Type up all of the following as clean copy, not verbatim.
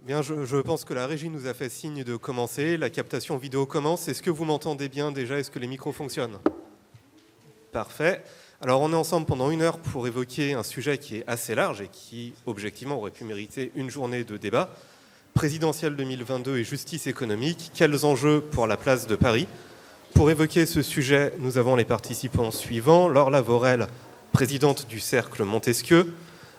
Bien, je pense que la régie nous a fait signe de commencer. La captation vidéo commence. Est-ce que vous m'entendez bien déjà? Est-ce que les micros fonctionnent? Parfait. Alors, on est ensemble pendant 1 heure pour évoquer un sujet qui est assez large et qui, objectivement, aurait pu mériter une journée de débat. Présidentielle 2022 et justice économique. Quels enjeux pour la place de Paris? Pour évoquer ce sujet, nous avons les participants suivants. Laure Lavorel, présidente du Cercle Montesquieu.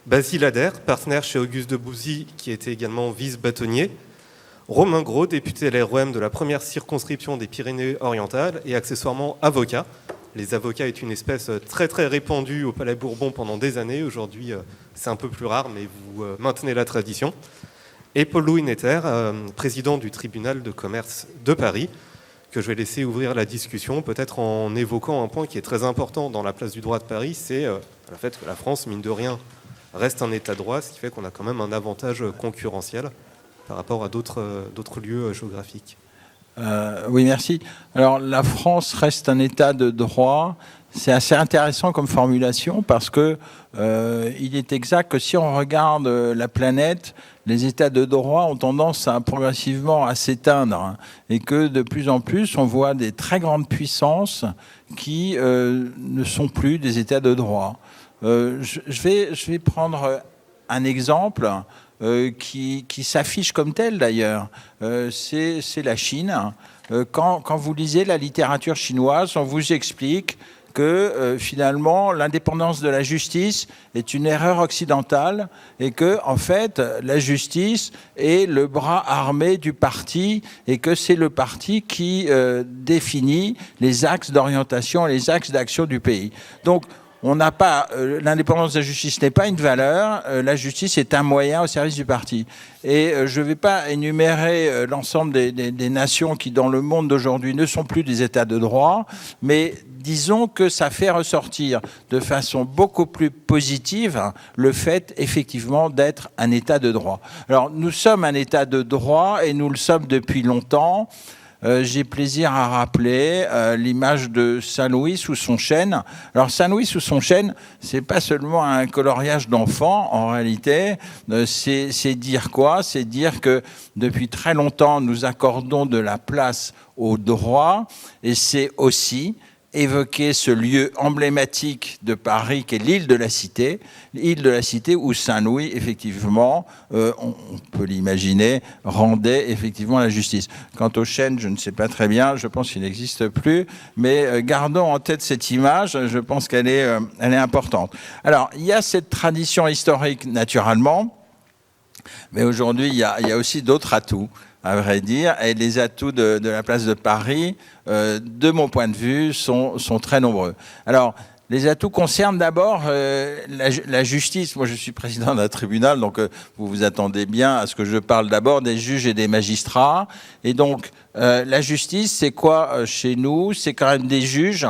Basile Adair, partenaire chez Auguste Debouzy, qui était également vice-bâtonnier. Romain Gros, député LREM de la première circonscription des Pyrénées-Orientales et accessoirement avocat. Les avocats est une espèce très très répandue au Palais Bourbon pendant des années. Aujourd'hui, c'est un peu plus rare, mais vous maintenez la tradition. Et Paul-Louis Netter, président du tribunal de commerce de Paris, que je vais laisser ouvrir la discussion, peut-être en évoquant un point qui est très important dans la place du droit de Paris, c'est le fait que la France, mine de rien, reste un état de droit, ce qui fait qu'on a quand même un avantage concurrentiel par rapport à d'autres lieux géographiques. Oui, merci. Alors, la France reste un état de droit. C'est assez intéressant comme formulation parce que il est exact que si on regarde la planète, les états de droit ont tendance progressivement à s'éteindre et que de plus en plus, on voit des très grandes puissances qui ne sont plus des états de droit. Je vais prendre un exemple qui s'affiche comme tel d'ailleurs. C'est la Chine. Quand vous lisez la littérature chinoise, on vous explique que finalement l'indépendance de la justice est une erreur occidentale et que en fait la justice est le bras armé du parti et que c'est le parti qui définit les axes d'orientation, les axes d'action du pays. Donc on n'a pas l'indépendance de la justice n'est pas une valeur, la justice est un moyen au service du parti. Et je ne vais pas énumérer l'ensemble des nations qui dans le monde d'aujourd'hui ne sont plus des états de droit, mais disons que ça fait ressortir de façon beaucoup plus positive le fait effectivement d'être un état de droit. Alors nous sommes un état de droit et nous le sommes depuis longtemps. J'ai plaisir à rappeler l'image de Saint-Louis sous son chêne. Alors Saint-Louis sous son chêne, c'est pas seulement un coloriage d'enfant, en réalité, c'est dire quoi? C'est dire que depuis très longtemps, nous accordons de la place au droit, et c'est aussi évoquer ce lieu emblématique de Paris qui est l'île de la Cité où Saint-Louis, effectivement, on peut l'imaginer, rendait effectivement la justice. Quant au chêne, je ne sais pas très bien, je pense qu'il n'existe plus, mais gardons en tête cette image, je pense qu'elle est importante. Alors, il y a cette tradition historique, naturellement, mais aujourd'hui, il y a aussi d'autres atouts, à vrai dire, et les atouts de la place de Paris, de mon point de vue, sont très nombreux. Alors, les atouts concernent d'abord la justice. Moi, je suis président d'un tribunal, donc vous vous attendez bien à ce que je parle d'abord des juges et des magistrats. Et donc, la justice, c'est quoi chez nous? C'est quand même des juges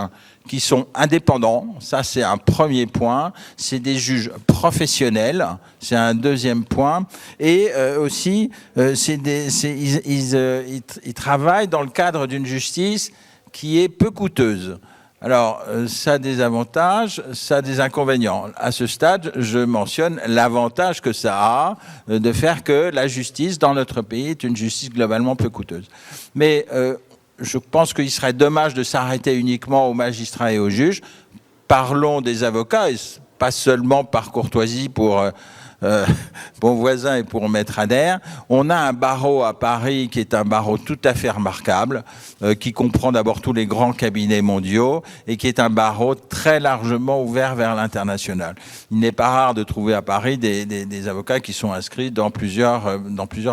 qui sont indépendants, ça c'est un premier point, c'est des juges professionnels, c'est un deuxième point, et aussi ils travaillent dans le cadre d'une justice qui est peu coûteuse. Alors, ça a des avantages, ça a des inconvénients. À ce stade, je mentionne l'avantage que ça a de faire que la justice dans notre pays est une justice globalement peu coûteuse. Mais je pense qu'il serait dommage de s'arrêter uniquement aux magistrats et aux juges. Parlons des avocats, et pas seulement par courtoisie pour bon voisin et pour Maître Adair. On a un barreau à Paris qui est un barreau tout à fait remarquable, qui comprend d'abord tous les grands cabinets mondiaux et qui est un barreau très largement ouvert vers l'international. Il n'est pas rare de trouver à Paris des avocats qui sont inscrits dans plusieurs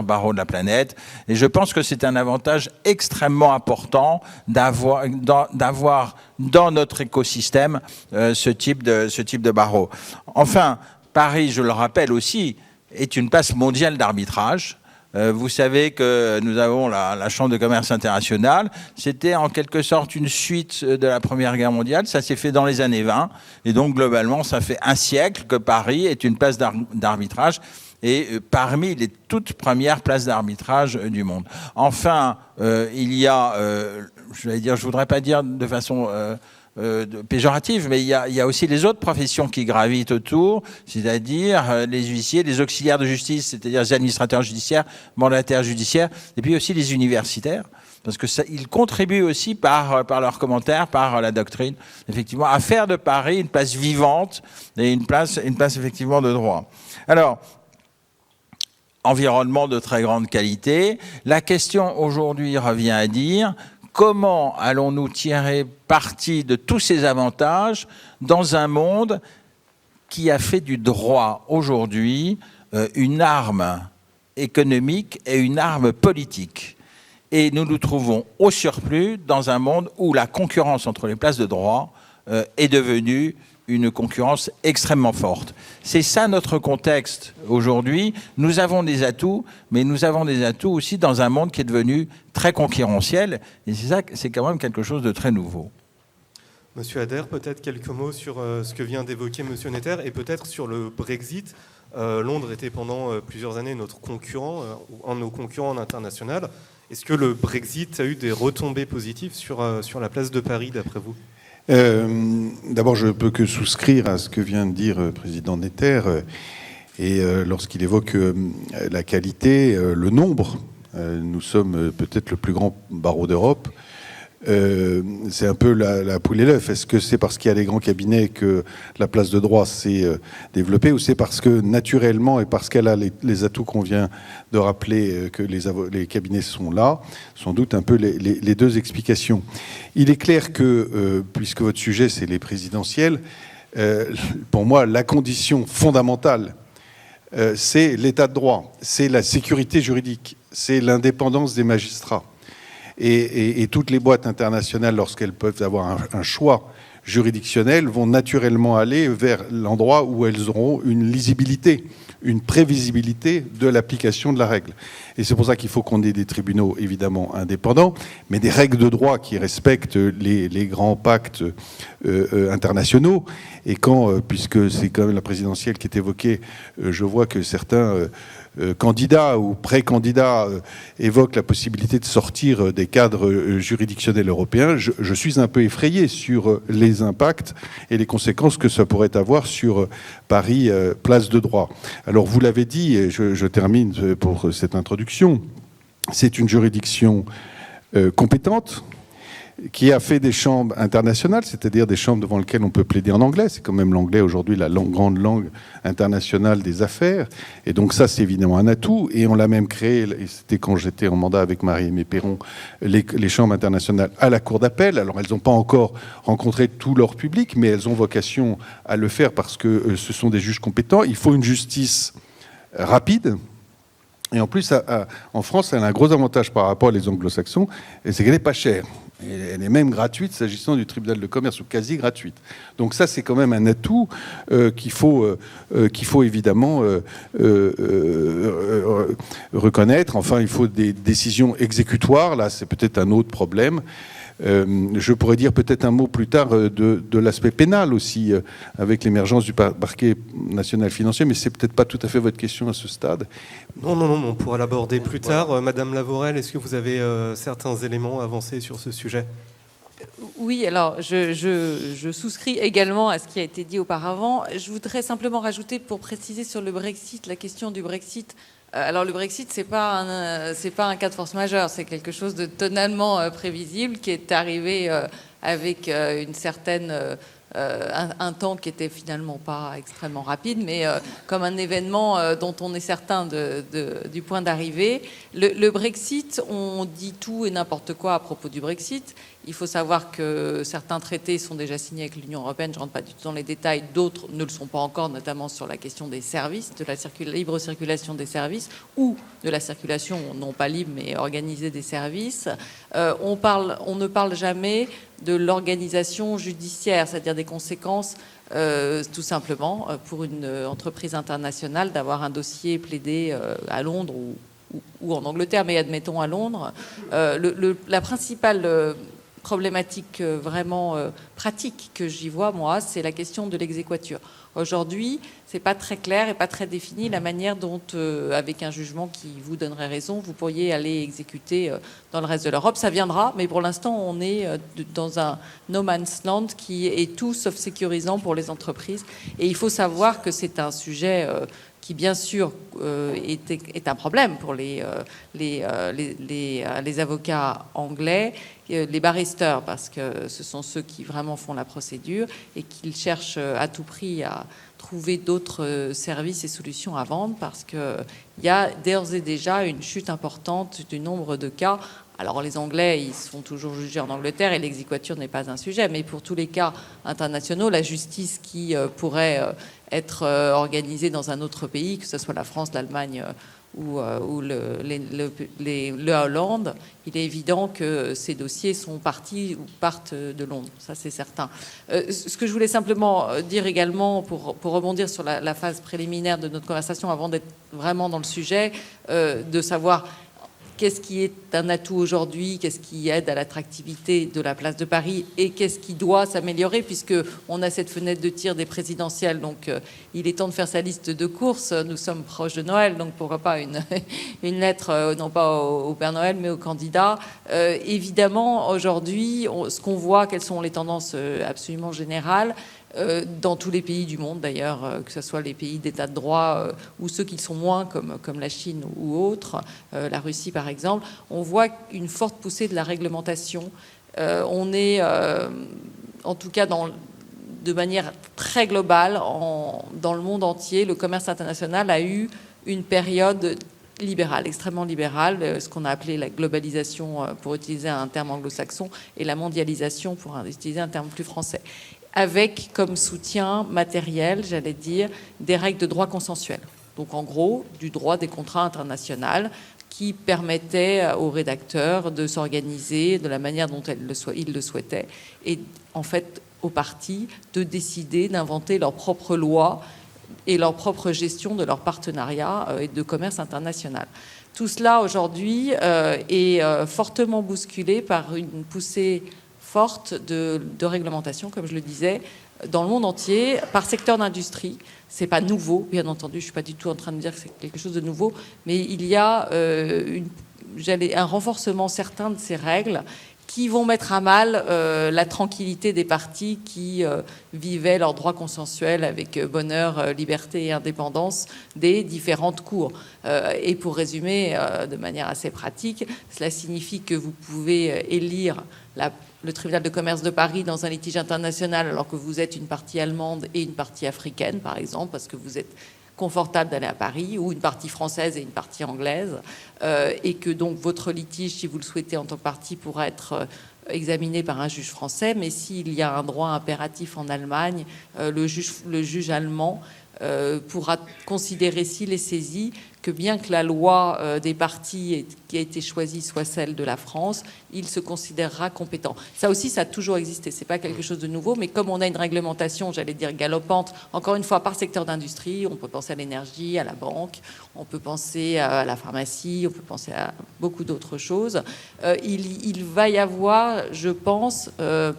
barreaux de la planète. Et je pense que c'est un avantage extrêmement important d'avoir dans notre écosystème ce type de barreau. Enfin, Paris, je le rappelle aussi, est une place mondiale d'arbitrage. Vous savez que nous avons la Chambre de commerce internationale. C'était en quelque sorte une suite de la Première Guerre mondiale. Ça s'est fait dans les années 20. Et donc, globalement, ça fait un siècle que Paris est une place d'arbitrage. Et parmi les toutes premières places d'arbitrage du monde. Enfin, il y a, je voudrais pas dire de façon péjorative, mais il y a aussi les autres professions qui gravitent autour, c'est-à-dire les huissiers, les auxiliaires de justice, c'est-à-dire les administrateurs judiciaires, mandataires judiciaires, et puis aussi les universitaires, parce que ils contribuent aussi par leurs commentaires, par la doctrine, effectivement, à faire de Paris une place vivante et une place effectivement de droit. Alors, environnement de très grande qualité. La question aujourd'hui revient à dire comment allons-nous tirer parti de tous ces avantages dans un monde qui a fait du droit aujourd'hui une arme économique et une arme politique. Et nous nous trouvons au surplus dans un monde où la concurrence entre les places de droit est devenue une concurrence extrêmement forte. C'est ça notre contexte aujourd'hui. Nous avons des atouts, mais nous avons des atouts aussi dans un monde qui est devenu très concurrentiel. Et c'est quand même quelque chose de très nouveau. Monsieur Adair, peut-être quelques mots sur ce que vient d'évoquer Monsieur Netter et peut-être sur le Brexit. Londres était pendant plusieurs années notre concurrent, un de nos concurrents en international. Est-ce que le Brexit a eu des retombées positives sur la place de Paris, d'après vous ? D'abord, je ne peux que souscrire à ce que vient de dire le président Netter et lorsqu'il évoque la qualité, le nombre. Nous sommes peut-être le plus grand barreau d'Europe. C'est un peu la poule et l'œuf. Est-ce que c'est parce qu'il y a les grands cabinets que la place de droit s'est développée, ou c'est parce que naturellement et parce qu'elle a les atouts qu'on vient de rappeler que les cabinets sont là? Sans doute un peu les deux explications. Il est clair que, puisque votre sujet c'est les présidentielles, pour moi la condition fondamentale c'est l'état de droit, c'est la sécurité juridique, c'est l'indépendance des magistrats. Et toutes les boîtes internationales, lorsqu'elles peuvent avoir un choix juridictionnel, vont naturellement aller vers l'endroit où elles auront une lisibilité, une prévisibilité de l'application de la règle. Et c'est pour ça qu'il faut qu'on ait des tribunaux évidemment indépendants, mais des règles de droit qui respectent les grands pactes internationaux. Et quand, puisque c'est quand même la présidentielle qui est évoquée, je vois que certains candidats ou pré-candidats évoquent la possibilité de sortir des cadres juridictionnels européens, je suis un peu effrayé sur les impacts et les conséquences que ça pourrait avoir sur Paris, place de droit. Alors vous l'avez dit, et je termine pour cette introduction, c'est une juridiction compétente, qui a fait des chambres internationales, c'est-à-dire des chambres devant lesquelles on peut plaider en anglais. C'est quand même l'anglais aujourd'hui la grande langue internationale des affaires. Et donc ça, c'est évidemment un atout. Et on l'a même créé, et c'était quand j'étais en mandat avec Marie-Aimée Perron, les chambres internationales à la Cour d'appel. Alors elles n'ont pas encore rencontré tout leur public, mais elles ont vocation à le faire parce que ce sont des juges compétents. Il faut une justice rapide. Et en plus, en France, elle a un gros avantage par rapport aux anglo-saxons, c'est qu'elle n'est pas chère. Elle est même gratuite s'agissant du tribunal de commerce, ou quasi gratuite. Donc ça, c'est quand même un atout qu'il faut évidemment reconnaître. Enfin, il faut des décisions exécutoires. Là, c'est peut-être un autre problème. Je pourrais dire peut-être un mot plus tard de l'aspect pénal aussi, avec l'émergence du parquet national financier, mais c'est peut-être pas tout à fait votre question à ce stade. Non, on pourra l'aborder plus tard. Madame Lavorel, est-ce que vous avez certains éléments avancés sur ce sujet ? Oui, alors je souscris également à ce qui a été dit auparavant. Je voudrais simplement rajouter, pour préciser sur le Brexit, la question du Brexit. Alors le Brexit, c'est pas un cas de force majeure, c'est quelque chose de totalement prévisible qui est arrivé avec une certaine un temps qui était finalement pas extrêmement rapide, mais comme un événement dont on est certain du point d'arrivée. Le Brexit, on dit tout et n'importe quoi à propos du Brexit. Il faut savoir que certains traités sont déjà signés avec l'Union européenne, je ne rentre pas du tout dans les détails, d'autres ne le sont pas encore, notamment sur la question des services, de la libre circulation des services, ou de la circulation, non pas libre, mais organisée des services. On ne parle jamais de l'organisation judiciaire, c'est-à-dire des conséquences, tout simplement, pour une entreprise internationale, d'avoir un dossier plaidé à Londres ou en Angleterre, mais admettons à Londres. La principale problématique vraiment pratique que j'y vois, moi, c'est la question de l'exéquatur. Aujourd'hui, c'est pas très clair et pas très défini la manière dont, avec un jugement qui vous donnerait raison, vous pourriez aller exécuter dans le reste de l'Europe. Ça viendra, mais pour l'instant, on est dans un no man's land qui est tout sauf sécurisant pour les entreprises. Et il faut savoir que c'est un sujet qui, bien sûr, est un problème pour les avocats anglais, les barristers, parce que ce sont ceux qui vraiment font la procédure et qu'ils cherchent à tout prix à trouver d'autres services et solutions à vendre, parce qu'il y a d'ores et déjà une chute importante du nombre de cas. Alors les Anglais, ils sont toujours jugés en Angleterre et l'exéquatur n'est pas un sujet, mais pour tous les cas internationaux, la justice qui pourrait être organisée dans un autre pays, que ce soit la France, l'Allemagne ou le Hollande, il est évident que ces dossiers sont partis ou partent de Londres, ça c'est certain. Ce que je voulais simplement dire également, pour rebondir sur la phase préliminaire de notre conversation, avant d'être vraiment dans le sujet, de savoir qu'est-ce qui est un atout aujourd'hui, qu'est-ce qui aide à l'attractivité de la place de Paris et qu'est-ce qui doit s'améliorer, puisqu'on a cette fenêtre de tir des présidentielles. Donc il est temps de faire sa liste de courses. Nous sommes proches de Noël, donc pourquoi pas une lettre, non pas au Père Noël, mais au candidat. Évidemment, aujourd'hui, ce qu'on voit, quelles sont les tendances absolument générales, dans tous les pays du monde d'ailleurs, que ce soit les pays d'état de droit ou ceux qui sont moins, comme la Chine ou autres, la Russie par exemple, on voit une forte poussée de la réglementation. On est, en tout cas de manière très globale, dans le monde entier, le commerce international a eu une période libérale, extrêmement libérale, ce qu'on a appelé la globalisation pour utiliser un terme anglo-saxon et la mondialisation pour utiliser un terme plus français, avec comme soutien matériel, j'allais dire, des règles de droit consensuel. Donc en gros, du droit des contrats internationaux qui permettait aux rédacteurs de s'organiser de la manière dont ils le souhaitaient et en fait aux parties de décider d'inventer leurs propres lois et leur propre gestion de leur partenariat et de commerce international. Tout cela aujourd'hui est fortement bousculé par une poussée forte de réglementation, comme je le disais, dans le monde entier, par secteur d'industrie. C'est pas nouveau, bien entendu, je suis pas du tout en train de dire que c'est quelque chose de nouveau, mais il y a un renforcement certain de ces règles qui vont mettre à mal la tranquillité des parties qui vivaient leurs droits consensuels avec bonheur, liberté et indépendance des différentes cours. Et pour résumer de manière assez pratique, cela signifie que vous pouvez élire le tribunal de commerce de Paris dans un litige international alors que vous êtes une partie allemande et une partie africaine, par exemple, parce que vous êtes confortable d'aller à Paris, ou une partie française et une partie anglaise, et que donc votre litige, si vous le souhaitez en tant que partie, pourra être examiné par un juge français, mais s'il y a un droit impératif en Allemagne, le juge allemand pourra considérer, s'il est saisi, que bien que la loi des parties qui a été choisie soit celle de la France, il se considérera compétent. Ça aussi, ça a toujours existé. C'est pas quelque chose de nouveau, mais comme on a une réglementation, j'allais dire galopante, encore une fois par secteur d'industrie, on peut penser à l'énergie, à la banque, on peut penser à la pharmacie, on peut penser à beaucoup d'autres choses. Il va y avoir, je pense, une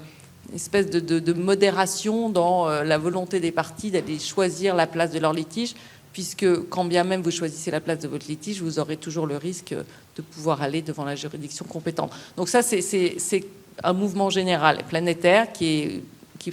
espèce de modération dans la volonté des parties d'aller choisir la place de leur litige, puisque quand bien même vous choisissez la place de votre litige, vous aurez toujours le risque de pouvoir aller devant la juridiction compétente. Donc ça, c'est un mouvement général, planétaire, qui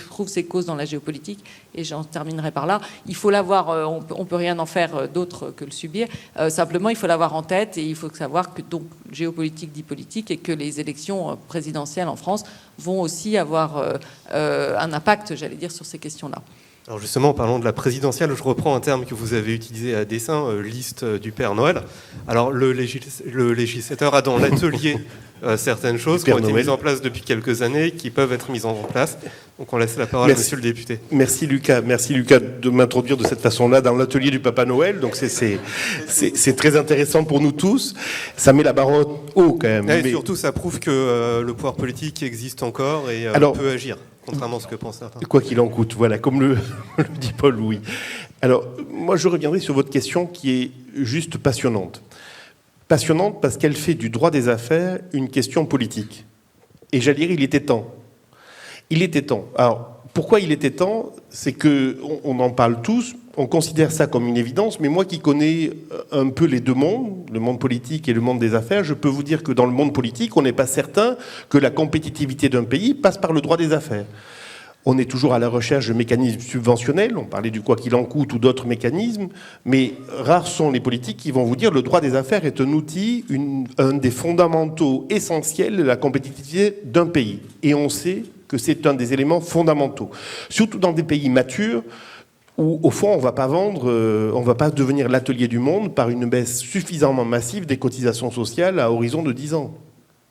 trouve ses causes dans la géopolitique, et j'en terminerai par là. Il faut l'avoir, on peut rien en faire d'autre que le subir, simplement il faut l'avoir en tête, et il faut savoir que donc géopolitique dit politique, et que les élections présidentielles en France vont aussi avoir un impact, j'allais dire, sur ces questions-là. Alors justement, en parlant de la présidentielle, je reprends un terme que vous avez utilisé à dessein, liste du Père Noël. Alors le législateur a dans l'atelier certaines choses qui ont été mises en place depuis quelques années, qui peuvent être mises en place. Donc on laisse la parole à monsieur le député. Merci Lucas de m'introduire de cette façon-là dans l'atelier du Papa Noël. Donc c'est très intéressant pour nous tous. Ça met la barre haut quand même. Et surtout, ça prouve que le pouvoir politique existe encore et peut agir. Contrairement à ce que pensent certains. Quoi qu'il en coûte, voilà, comme le dit Paul Louis. Alors, moi, je reviendrai sur votre question qui est juste passionnante. Passionnante parce qu'elle fait du droit des affaires une question politique. Et j'allais dire, il était temps. Il était temps. Alors, pourquoi il était temps? C'est qu'on en parle tous, on considère ça comme une évidence, mais moi qui connais un peu les deux mondes, le monde politique et le monde des affaires, je peux vous dire que dans le monde politique, on n'est pas certain que la compétitivité d'un pays passe par le droit des affaires. On est toujours à la recherche de mécanismes subventionnels, on parlait du quoi qu'il en coûte ou d'autres mécanismes, mais rares sont les politiques qui vont vous dire que le droit des affaires est un outil, un des fondamentaux essentiels de la compétitivité d'un pays. Et on sait que c'est un des éléments fondamentaux. Surtout dans des pays matures, où au fond on ne va pas vendre, on ne va pas devenir l'atelier du monde par une baisse suffisamment massive des cotisations sociales à horizon de 10 ans.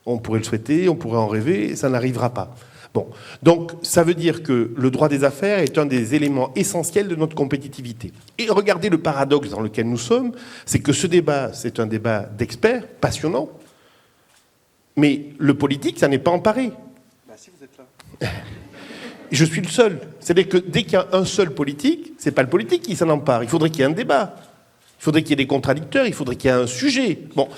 On pourrait le souhaiter, on pourrait en rêver, ça n'arrivera pas. Bon, donc ça veut dire que le droit des affaires est un des éléments essentiels de notre compétitivité. Et regardez le paradoxe dans lequel nous sommes, c'est que ce débat, c'est un débat d'experts, passionnant, mais le politique, ça n'est pas emparé. Bah si vous êtes là. Je suis le seul. C'est-à-dire que dès qu'il y a un seul politique, c'est pas le politique qui s'en empare. Il faudrait qu'il y ait un débat. Il faudrait qu'il y ait des contradicteurs, il faudrait qu'il y ait un sujet. Bon,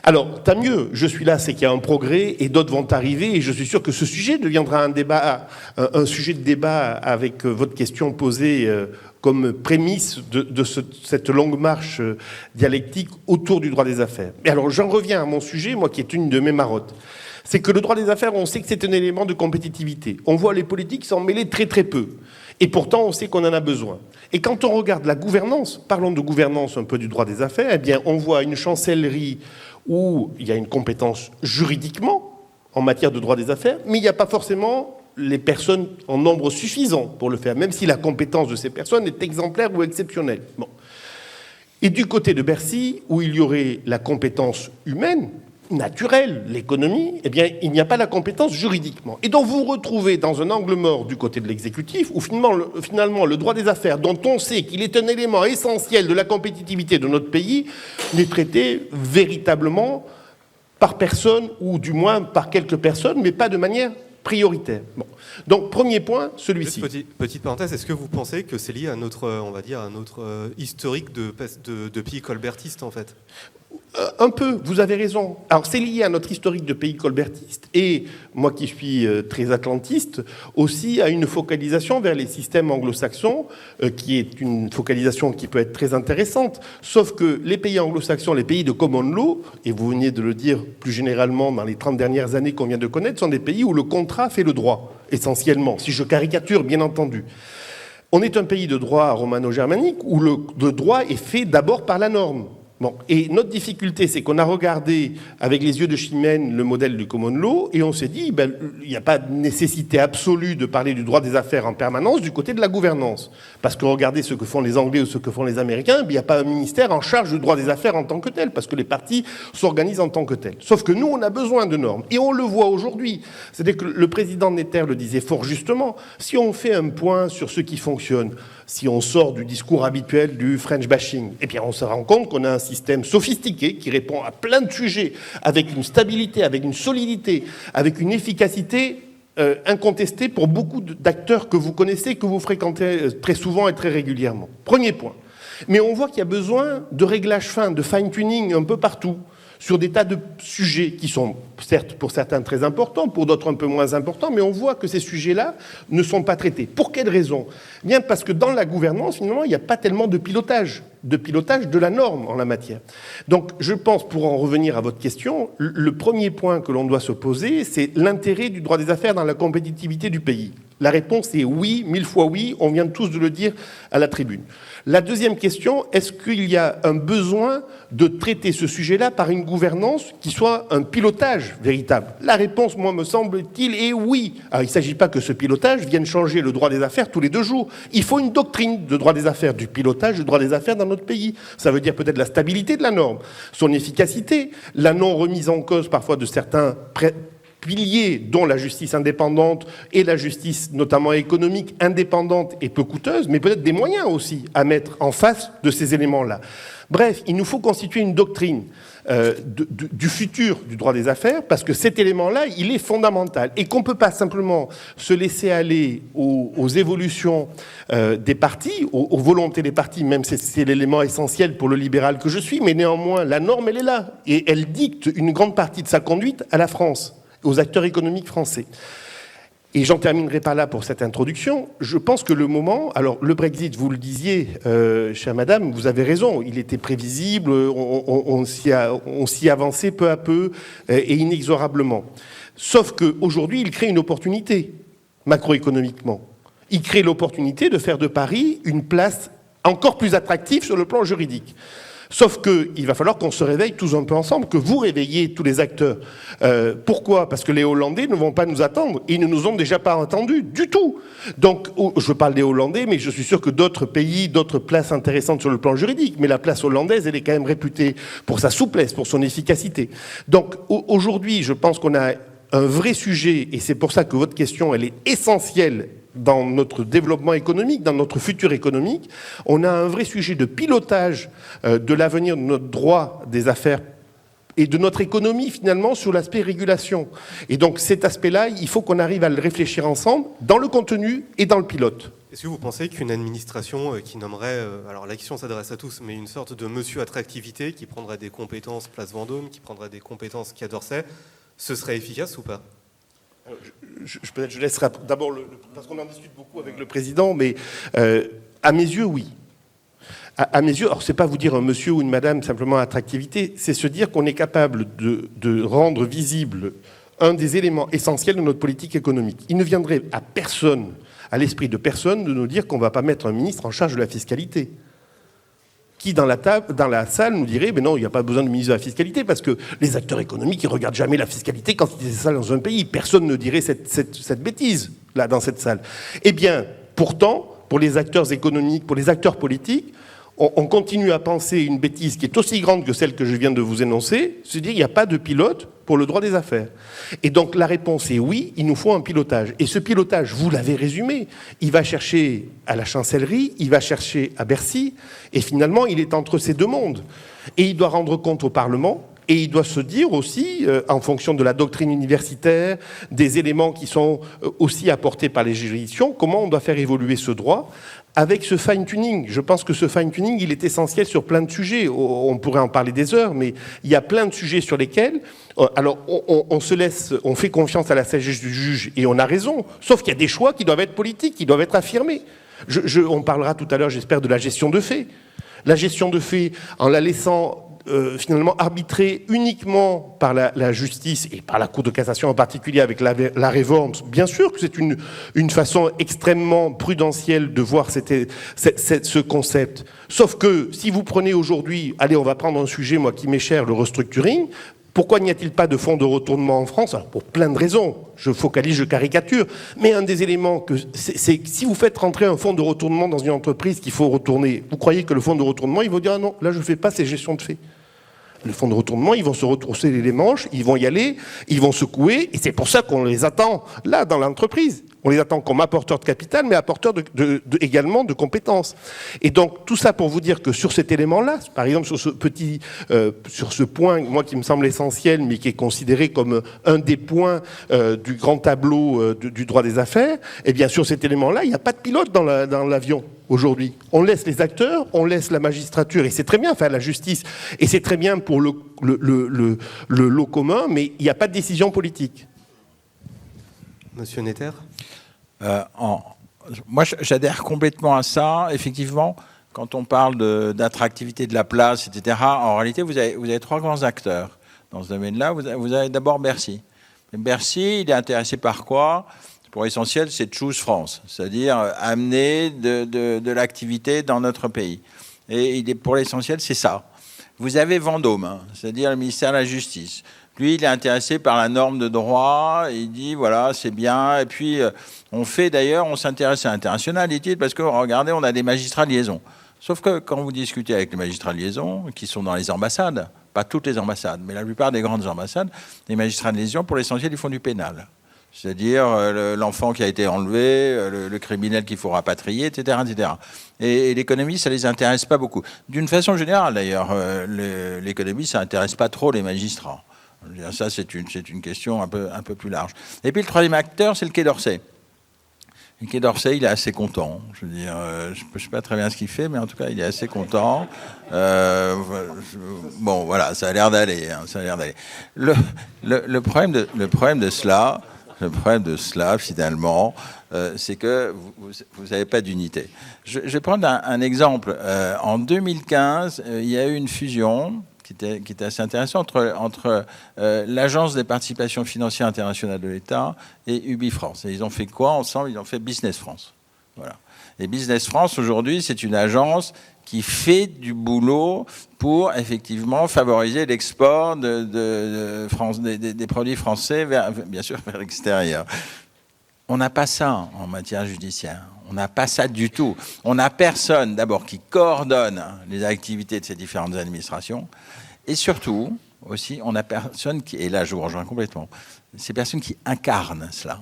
alors, tant mieux, je suis là, c'est qu'il y a un progrès et d'autres vont arriver et je suis sûr que ce sujet deviendra un sujet de débat avec votre question posée comme prémisse de cette longue marche dialectique autour du droit des affaires. Et alors, j'en reviens à mon sujet, moi qui est une de mes marottes. C'est que le droit des affaires, on sait que c'est un élément de compétitivité. On voit les politiques s'en mêler très très peu. Et pourtant, on sait qu'on en a besoin. Et quand on regarde la gouvernance, parlons de gouvernance un peu du droit des affaires, eh bien, on voit une chancellerie où il y a une compétence juridiquement en matière de droit des affaires, mais il n'y a pas forcément les personnes en nombre suffisant pour le faire, même si la compétence de ces personnes est exemplaire ou exceptionnelle. Bon. Et du côté de Bercy, où il y aurait la compétence humaine, naturelle, l'économie, eh bien, il n'y a pas la compétence juridiquement. Et donc, vous vous retrouvez dans un angle mort du côté de l'exécutif, où finalement, le droit des affaires, dont on sait qu'il est un élément essentiel de la compétitivité de notre pays, n'est traité véritablement par personne, ou du moins par quelques personnes, mais pas de manière prioritaire. Bon. Donc, premier point, celui-ci. Petite parenthèse, est-ce que vous pensez que c'est lié à notre, on va dire, à notre historique de pays colbertiste, en fait ? Un peu, vous avez raison. Alors c'est lié à notre historique de pays colbertiste et moi qui suis très atlantiste, aussi à une focalisation vers les systèmes anglo-saxons qui est une focalisation qui peut être très intéressante. Sauf que les pays anglo-saxons, les pays de common law, et vous veniez de le dire plus généralement dans les 30 dernières années qu'on vient de connaître, sont des pays où le contrat fait le droit, essentiellement, si je caricature bien entendu. On est un pays de droit romano-germanique où le droit est fait d'abord par la norme. Bon, et notre difficulté, c'est qu'on a regardé avec les yeux de Chimène le modèle du common law et on s'est dit, ben, il n'y a pas de nécessité absolue de parler du droit des affaires en permanence du côté de la gouvernance. Parce que regardez ce que font les Anglais ou ce que font les Américains, ben, il n'y a pas un ministère en charge du droit des affaires en tant que tel, parce que les partis s'organisent en tant que tel. Sauf que nous, on a besoin de normes. Et on le voit aujourd'hui. C'est-à-dire que le président Netter le disait fort justement, si on fait un point sur ce qui fonctionne, si on sort du discours habituel du French bashing, eh bien on se rend compte qu'on a un système sophistiqué qui répond à plein de sujets avec une stabilité, avec une solidité, avec une efficacité incontestée pour beaucoup d'acteurs que vous connaissez, que vous fréquentez très souvent et très régulièrement. Premier point. Mais on voit qu'il y a besoin de réglages fins, de fine-tuning un peu partout, sur des tas de sujets qui sont, certes, pour certains très importants, pour d'autres un peu moins importants, mais on voit que ces sujets-là ne sont pas traités. Pour quelle raison ? Bien parce que dans la gouvernance, finalement, il n'y a pas tellement de pilotage de la norme en la matière. Donc, je pense, pour en revenir à votre question, le premier point que l'on doit se poser, c'est l'intérêt du droit des affaires dans la compétitivité du pays. La réponse est oui, 1000 fois oui, on vient tous de le dire à la tribune. La deuxième question, est-ce qu'il y a un besoin de traiter ce sujet-là par une gouvernance qui soit un pilotage véritable ? La réponse, moi, me semble-t-il, est oui. Alors, il ne s'agit pas que ce pilotage vienne changer le droit des affaires tous les 2 jours. Il faut une doctrine de droit des affaires, du pilotage du droit des affaires dans notre pays. Ça veut dire peut-être la stabilité de la norme, son efficacité, la non-remise en cause parfois de certains piliers, dont la justice indépendante et la justice, notamment économique, indépendante et peu coûteuse, mais peut-être des moyens aussi à mettre en face de ces éléments-là. Bref, il nous faut constituer une doctrine du futur du droit des affaires, parce que cet élément-là, il est fondamental, et qu'on ne peut pas simplement se laisser aller aux évolutions des partis, aux volontés des partis, même si c'est l'élément essentiel pour le libéral que je suis, mais néanmoins, la norme, elle est là, et elle dicte une grande partie de sa conduite à la France. aux acteurs économiques français. Et j'en terminerai par là pour cette introduction. Je pense que le moment... Alors, le Brexit, vous le disiez, chère madame, vous avez raison, il était prévisible, on s'y avançait peu à peu et inexorablement. Sauf qu'aujourd'hui, il crée une opportunité, macroéconomiquement. Il crée l'opportunité de faire de Paris une place encore plus attractive sur le plan juridique. Sauf qu'il va falloir qu'on se réveille tous un peu ensemble, que vous réveillez tous les acteurs. Pourquoi ? Parce que les Hollandais ne vont pas nous attendre. Ils ne nous ont déjà pas entendus du tout. Donc, je parle des Hollandais, mais je suis sûr que d'autres pays, d'autres places intéressantes sur le plan juridique. Mais la place hollandaise, elle est quand même réputée pour sa souplesse, pour son efficacité. Donc, aujourd'hui, je pense qu'on a un vrai sujet, et c'est pour ça que votre question, elle est essentielle dans notre développement économique, dans notre futur économique. On a un vrai sujet de pilotage de l'avenir de notre droit des affaires et de notre économie, finalement, sur l'aspect régulation. Et donc, cet aspect-là, il faut qu'on arrive à le réfléchir ensemble, dans le contenu et dans le pilote. Est-ce que vous pensez qu'une administration qui nommerait, alors la question s'adresse à tous, mais une sorte de monsieur attractivité qui prendrait des compétences Place Vendôme, qui prendrait des compétences Quai d'Orsay, ce serait efficace ou pas ? Peut-être je laisserai d'abord, parce qu'on en discute beaucoup avec le président, mais à mes yeux, oui. À mes yeux, alors c'est pas vous dire un monsieur ou une madame simplement attractivité, c'est se dire qu'on est capable de rendre visible un des éléments essentiels de notre politique économique. Il ne viendrait à personne, à l'esprit de personne, de nous dire qu'on ne va pas mettre un ministre en charge de la fiscalité. Qui, dans la salle, nous dirait « Mais non, il n'y a pas besoin de ministre de la fiscalité, parce que les acteurs économiques, ils ne regardent jamais la fiscalité quand ils ça dans un pays. Personne ne dirait cette bêtise, là, dans cette salle. » Eh bien, pourtant, pour les acteurs économiques, pour les acteurs politiques, on continue à penser une bêtise qui est aussi grande que celle que je viens de vous énoncer, se dire qu'il n'y a pas de pilote pour le droit des affaires. Et donc la réponse est oui, il nous faut un pilotage. Et ce pilotage, vous l'avez résumé, il va chercher à la chancellerie, il va chercher à Bercy, et finalement il est entre ces deux mondes. Et il doit rendre compte au Parlement, et il doit se dire aussi, en fonction de la doctrine universitaire, des éléments qui sont aussi apportés par les juridictions, comment on doit faire évoluer ce droit avec ce fine-tuning. Je pense que ce fine-tuning, il est essentiel sur plein de sujets. On pourrait en parler des heures, mais il y a plein de sujets sur lesquels... Alors, on fait confiance à la sagesse du juge, et on a raison, sauf qu'il y a des choix qui doivent être politiques, qui doivent être affirmés. On parlera tout à l'heure, j'espère, de la gestion de faits. La gestion de faits, en la laissant... finalement arbitré uniquement par la justice et par la Cour de cassation en particulier avec l'arrêt Worms, bien sûr que c'est une façon extrêmement prudentielle de voir ce concept. Sauf que si vous prenez aujourd'hui, allez, on va prendre un sujet, moi qui m'est cher, le restructuring. Pourquoi n'y a-t-il pas de fonds de retournement en France ? Alors, pour plein de raisons, je focalise, je caricature, mais un des éléments, c'est que si vous faites rentrer un fonds de retournement dans une entreprise qu'il faut retourner, vous croyez que le fonds de retournement, il va dire « Ah non, là je ne fais pas ces gestions de faits ». Le fonds de retournement, ils vont se retrousser les manches, ils vont y aller, ils vont secouer, et c'est pour ça qu'on les attend là, dans l'entreprise. On les attend comme apporteurs de capital, mais apporteurs également de compétences. Et donc, tout ça pour vous dire que sur cet élément-là, par exemple, sur ce point, moi qui me semble essentiel, mais qui est considéré comme un des points du grand tableau du droit des affaires, eh bien, sur cet élément-là, il n'y a pas de pilote dans l'avion. Aujourd'hui, on laisse les acteurs, on laisse la magistrature, et c'est très bien, enfin la justice, et c'est très bien pour le lot commun, mais il n'y a pas de décision politique. Monsieur Netter ? Moi, j'adhère complètement à ça. Effectivement, quand on parle d'attractivité de la place, etc., en réalité, vous avez trois grands acteurs dans ce domaine-là. Vous avez d'abord Bercy. Bercy, il est intéressé par quoi ? Pour l'essentiel, c'est Choose France, c'est-à-dire amener de l'activité dans notre pays. Et pour l'essentiel, c'est ça. Vous avez Vendôme, c'est-à-dire le ministère de la Justice. Lui, il est intéressé par la norme de droit, il dit, voilà, c'est bien. Et puis, on s'intéresse à l'international, dit-il, parce que, regardez, on a des magistrats de liaison. Sauf que quand vous discutez avec les magistrats de liaison, qui sont dans les ambassades, pas toutes les ambassades, mais la plupart des grandes ambassades, les magistrats de liaison, pour l'essentiel, ils font du pénal. C'est-à-dire l'enfant qui a été enlevé, le criminel qu'il faut rapatrier, etc., etc. Et l'économie, ça ne les intéresse pas beaucoup. D'une façon générale, d'ailleurs, l'économie, ça n'intéresse pas trop les magistrats. Ça, c'est une question un peu plus large. Et puis le troisième acteur, c'est le Quai d'Orsay. Et Quai d'Orsay, il est assez content. Je veux dire, je ne sais pas très bien ce qu'il fait, mais en tout cas, il est assez content. Bon, voilà, ça a l'air d'aller. Hein, ça a l'air d'aller. Le problème de cela, finalement, c'est que vous n'avez pas d'unité. Je vais prendre un exemple. En 2015, il y a eu une fusion qui était assez intéressante entre l'Agence des participations financières internationales de l'État et UbiFrance. Et ils ont fait quoi ensemble? Ils ont fait Business France. Voilà. Et Business France, aujourd'hui, c'est une agence qui fait du boulot pour effectivement favoriser l'export des produits français bien sûr vers l'extérieur. On n'a pas ça en matière judiciaire. On n'a pas ça du tout. On n'a personne, d'abord, qui coordonne les activités de ces différentes administrations. Et surtout, aussi, on n'a personne qui... Et là, je vous rejoins complètement. Ces personnes qui incarnent cela.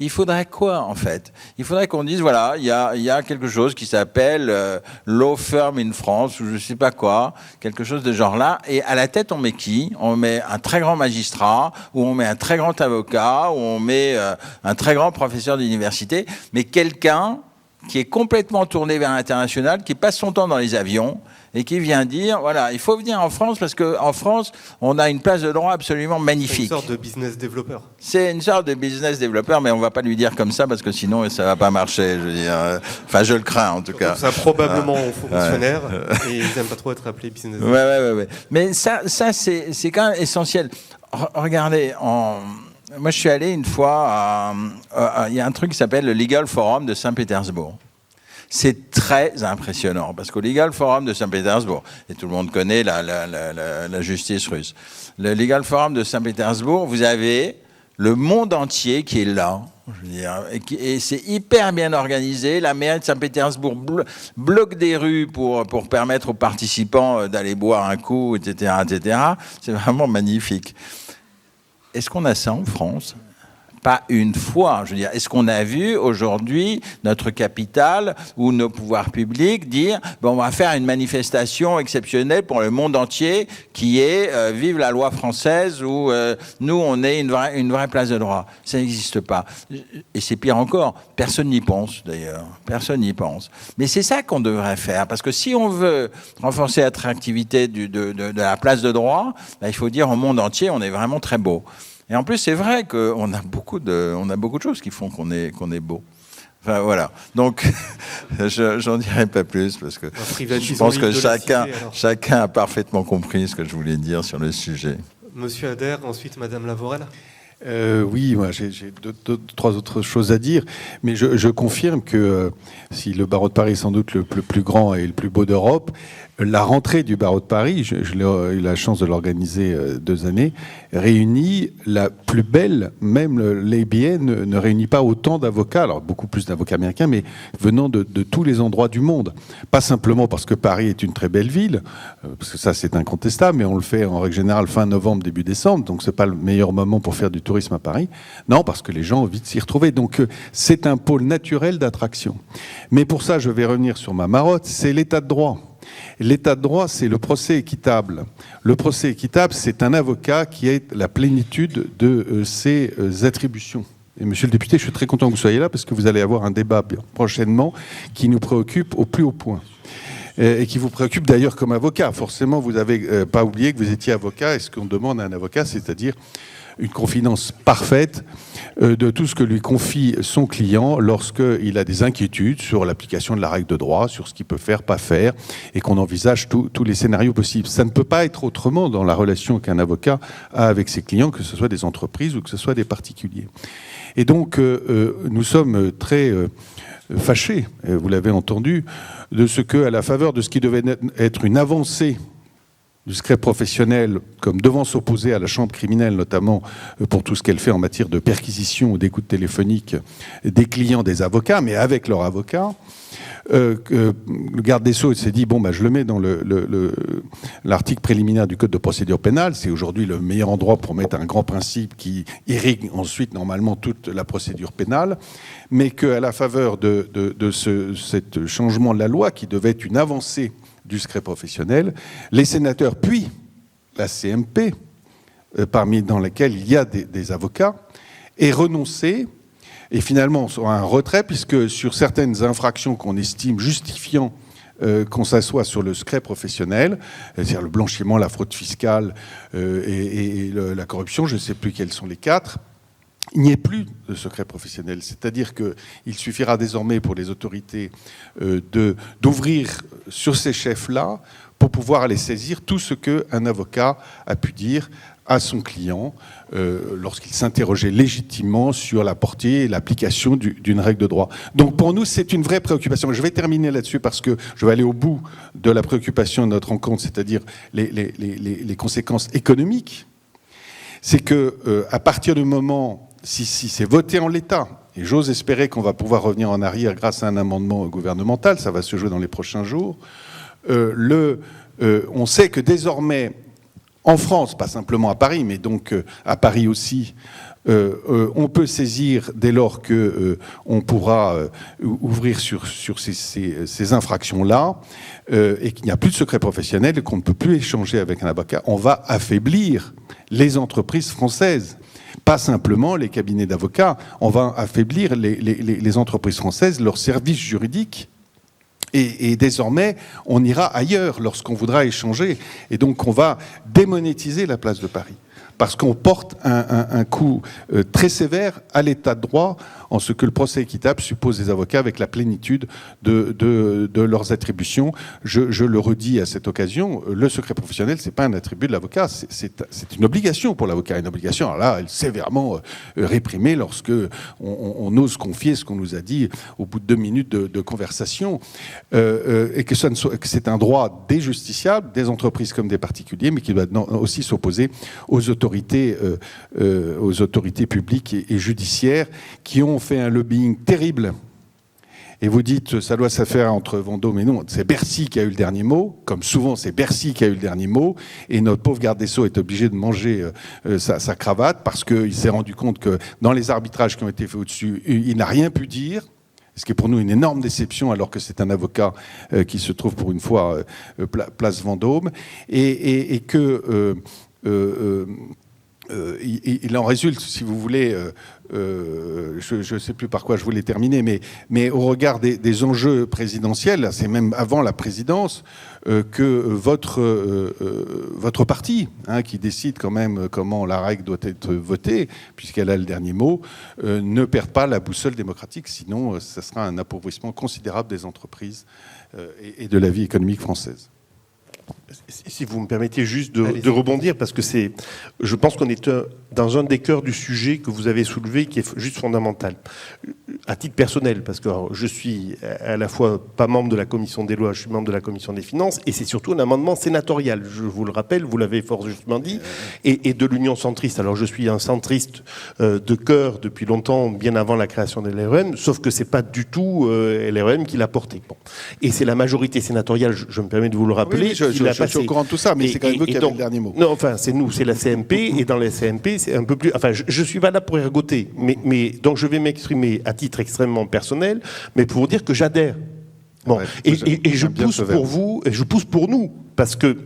Il faudrait quoi, en fait? Il faudrait qu'on dise, voilà, il y a quelque chose qui s'appelle Law Firm in France, ou je ne sais pas quoi, quelque chose de genre-là. Et à la tête, on met qui? On met un très grand magistrat, ou on met un très grand avocat, ou on met un très grand professeur d'université, mais quelqu'un qui est complètement tourné vers l'international, qui passe son temps dans les avions, et qui vient dire, voilà, il faut venir en France parce qu'en France, on a une place de droit absolument magnifique. C'est une sorte de business développeur. C'est une sorte de business développeur, mais on ne va pas lui dire comme ça parce que sinon, ça ne va pas marcher. Je veux dire, enfin, je le crains en tout cas. Ça probablement aux fonctionnaires et ils n'aiment pas trop être appelés business développeur. Ouais. Mais ça c'est quand même essentiel. Regardez, moi je suis allé une fois il y a un truc qui s'appelle le Legal Forum de Saint-Pétersbourg. C'est très impressionnant, parce qu'au Legal Forum de Saint-Pétersbourg, et tout le monde connaît la justice russe, le Legal Forum de Saint-Pétersbourg, vous avez le monde entier qui est là, je veux dire, et c'est hyper bien organisé. La mairie de Saint-Pétersbourg bloque des rues pour permettre aux participants d'aller boire un coup, etc., etc. C'est vraiment magnifique. Est-ce qu'on a ça en France ? Pas une fois. Je veux dire, est-ce qu'on a vu aujourd'hui notre capitale ou nos pouvoirs publics dire bon, on va faire une manifestation exceptionnelle pour le monde entier qui est vive la loi française ou nous on est une vraie place de droit. Ça n'existe pas. Et c'est pire encore. Personne n'y pense d'ailleurs. Personne n'y pense. Mais c'est ça qu'on devrait faire, parce que si on veut renforcer l'attractivité de la place de droit, ben, il faut dire au monde entier on est vraiment très beau. Et en plus, c'est vrai qu'on a beaucoup de choses qui font qu'on est beau. Enfin, voilà. Donc, j'en dirai pas plus, parce que je pense que chacun a parfaitement compris ce que je voulais dire sur le sujet. Monsieur Adair, ensuite Madame Lavorel. Oui, moi j'ai trois autres choses à dire, mais je confirme que si le barreau de Paris est sans doute le plus grand et le plus beau d'Europe, la rentrée du barreau de Paris, je l'ai eu la chance de l'organiser 2 années, réunit la plus belle, même l'ABA ne réunit pas autant d'avocats, alors beaucoup plus d'avocats américains, mais venant de tous les endroits du monde. Pas simplement parce que Paris est une très belle ville, parce que ça c'est incontestable, mais on le fait en règle générale fin novembre, début décembre, donc c'est pas le meilleur moment pour faire du tourisme à Paris. Non, parce que les gens ont envie de s'y retrouver. Donc c'est un pôle naturel d'attraction. Mais pour ça, je vais revenir sur ma marotte, c'est l'état de droit. L'état de droit, c'est le procès équitable. Le procès équitable, c'est un avocat qui a la plénitude de ses attributions. Et monsieur le député, je suis très content que vous soyez là parce que vous allez avoir un débat prochainement qui nous préoccupe au plus haut point. Et qui vous préoccupe d'ailleurs comme avocat. Forcément, vous n'avez pas oublié que vous étiez avocat. Et ce qu'on demande à un avocat, c'est-à-dire une confidence parfaite de tout ce que lui confie son client lorsqu'il a des inquiétudes sur l'application de la règle de droit, sur ce qu'il peut faire, pas faire, et qu'on envisage tous les scénarios possibles. Ça ne peut pas être autrement dans la relation qu'un avocat a avec ses clients, que ce soit des entreprises ou que ce soit des particuliers. Et donc, nous sommes très fâchés, vous l'avez entendu, de ce que, à la faveur de ce qui devait être une avancée du secret professionnel, comme devant s'opposer à la chambre criminelle, notamment pour tout ce qu'elle fait en matière de perquisition ou d'écoute téléphonique des clients des avocats, mais avec leur avocat, le garde des Sceaux s'est dit, bon, bah, je le mets dans l'article préliminaire du Code de procédure pénale, c'est aujourd'hui le meilleur endroit pour mettre un grand principe qui irrigue ensuite normalement toute la procédure pénale, mais qu'à la faveur de ce changement de la loi, qui devait être une avancée du secret professionnel, les sénateurs, puis la CMP, dans laquelle il y a des avocats, aient renoncé et finalement sur un retrait, puisque sur certaines infractions qu'on estime justifiant qu'on s'assoit sur le secret professionnel, c'est-à-dire le blanchiment, la fraude fiscale et la corruption, je ne sais plus quels sont les 4, il n'y ait plus de secret professionnel. C'est-à-dire qu'il suffira désormais pour les autorités d'ouvrir sur ces chefs-là pour pouvoir aller saisir tout ce qu'un avocat a pu dire à son client lorsqu'il s'interrogeait légitimement sur la portée et l'application d'une règle de droit. Donc pour nous, c'est une vraie préoccupation. Je vais terminer là-dessus parce que je vais aller au bout de la préoccupation de notre rencontre, c'est-à-dire les conséquences économiques. C'est qu'à partir du moment, si c'est voté en l'état, et j'ose espérer qu'on va pouvoir revenir en arrière grâce à un amendement gouvernemental, ça va se jouer dans les prochains jours, on sait que désormais, en France, pas simplement à Paris, mais donc à Paris aussi, on peut saisir dès lors qu'on pourra ouvrir sur ces infractions-là et qu'il n'y a plus de secret professionnel et qu'on ne peut plus échanger avec un avocat. On va affaiblir les entreprises françaises. Pas simplement les cabinets d'avocats, on va affaiblir les entreprises françaises, leurs services juridiques. Et désormais, on ira ailleurs lorsqu'on voudra échanger. Et donc, on va démonétiser la place de Paris. Parce qu'on porte un coup très sévère à l'état de droit, en ce que le procès équitable suppose des avocats avec la plénitude de leurs attributions. Je le redis à cette occasion, le secret professionnel, c'est pas un attribut de l'avocat, c'est une obligation pour l'avocat. Une obligation, alors là, elle est sévèrement réprimée lorsque on ose confier ce qu'on nous a dit au bout de 2 minutes de conversation, et que c'est un droit des justiciables, des entreprises comme des particuliers, mais qui doit aussi s'opposer aux autorités publiques et judiciaires qui ont fait un lobbying terrible. Et vous dites, ça doit se faire entre Vendôme et non, c'est Bercy qui a eu le dernier mot, comme souvent c'est Bercy qui a eu le dernier mot, et notre pauvre garde des Sceaux est obligé de manger sa cravate parce qu'il s'est rendu compte que dans les arbitrages qui ont été faits au-dessus, il n'a rien pu dire, ce qui est pour nous une énorme déception alors que c'est un avocat qui se trouve pour une fois place Vendôme, et que... il en résulte, si vous voulez, je ne sais plus par quoi je voulais terminer, mais au regard des enjeux présidentiels, c'est même avant la présidence, que votre parti, qui décide quand même comment la règle doit être votée, puisqu'elle a le dernier mot, ne perd pas la boussole démocratique, sinon ça sera un appauvrissement considérable des entreprises et de la vie économique française. Si vous me permettez juste de rebondir, parce que je pense qu'on est dans un des cœurs du sujet que vous avez soulevé, qui est juste fondamental. À titre personnel, parce que je suis à la fois pas membre de la commission des lois, je suis membre de la commission des finances, et c'est surtout un amendement sénatorial, je vous le rappelle, vous l'avez fort justement dit, et de l'Union centriste. Alors je suis un centriste de cœur depuis longtemps, bien avant la création de LREM, sauf que c'est pas du tout LREM qui l'a porté. Bon. Et c'est la majorité sénatoriale, je me permets de vous le rappeler, oui, je suis au courant de tout ça, mais c'est quand même vous qui avez le dernier mot. Non, enfin, c'est nous, c'est la CMP, et dans la CMP, c'est un peu plus... Enfin, je suis pas là pour ergoter, mais donc je vais m'exprimer à titre extrêmement personnel, mais pour vous dire que j'adhère. Bon, et je pousse pour vous, et je pousse pour nous, parce que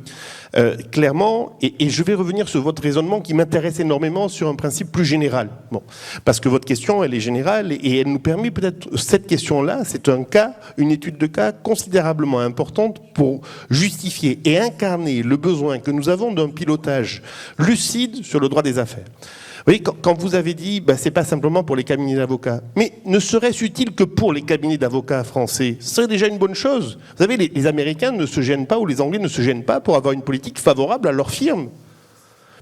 clairement, et je vais revenir sur votre raisonnement qui m'intéresse énormément sur un principe plus général. Bon, parce que votre question, elle est générale et elle nous permet peut-être, cette question-là, c'est une étude de cas considérablement importante pour justifier et incarner le besoin que nous avons d'un pilotage lucide sur le droit des affaires. Vous voyez, quand vous avez dit, c'est pas simplement pour les cabinets d'avocats, mais ne serait-ce utile que pour les cabinets d'avocats français, ce serait déjà une bonne chose. Vous savez, les Américains ne se gênent pas, ou les Anglais ne se gênent pas pour avoir une politique favorable à leur firme.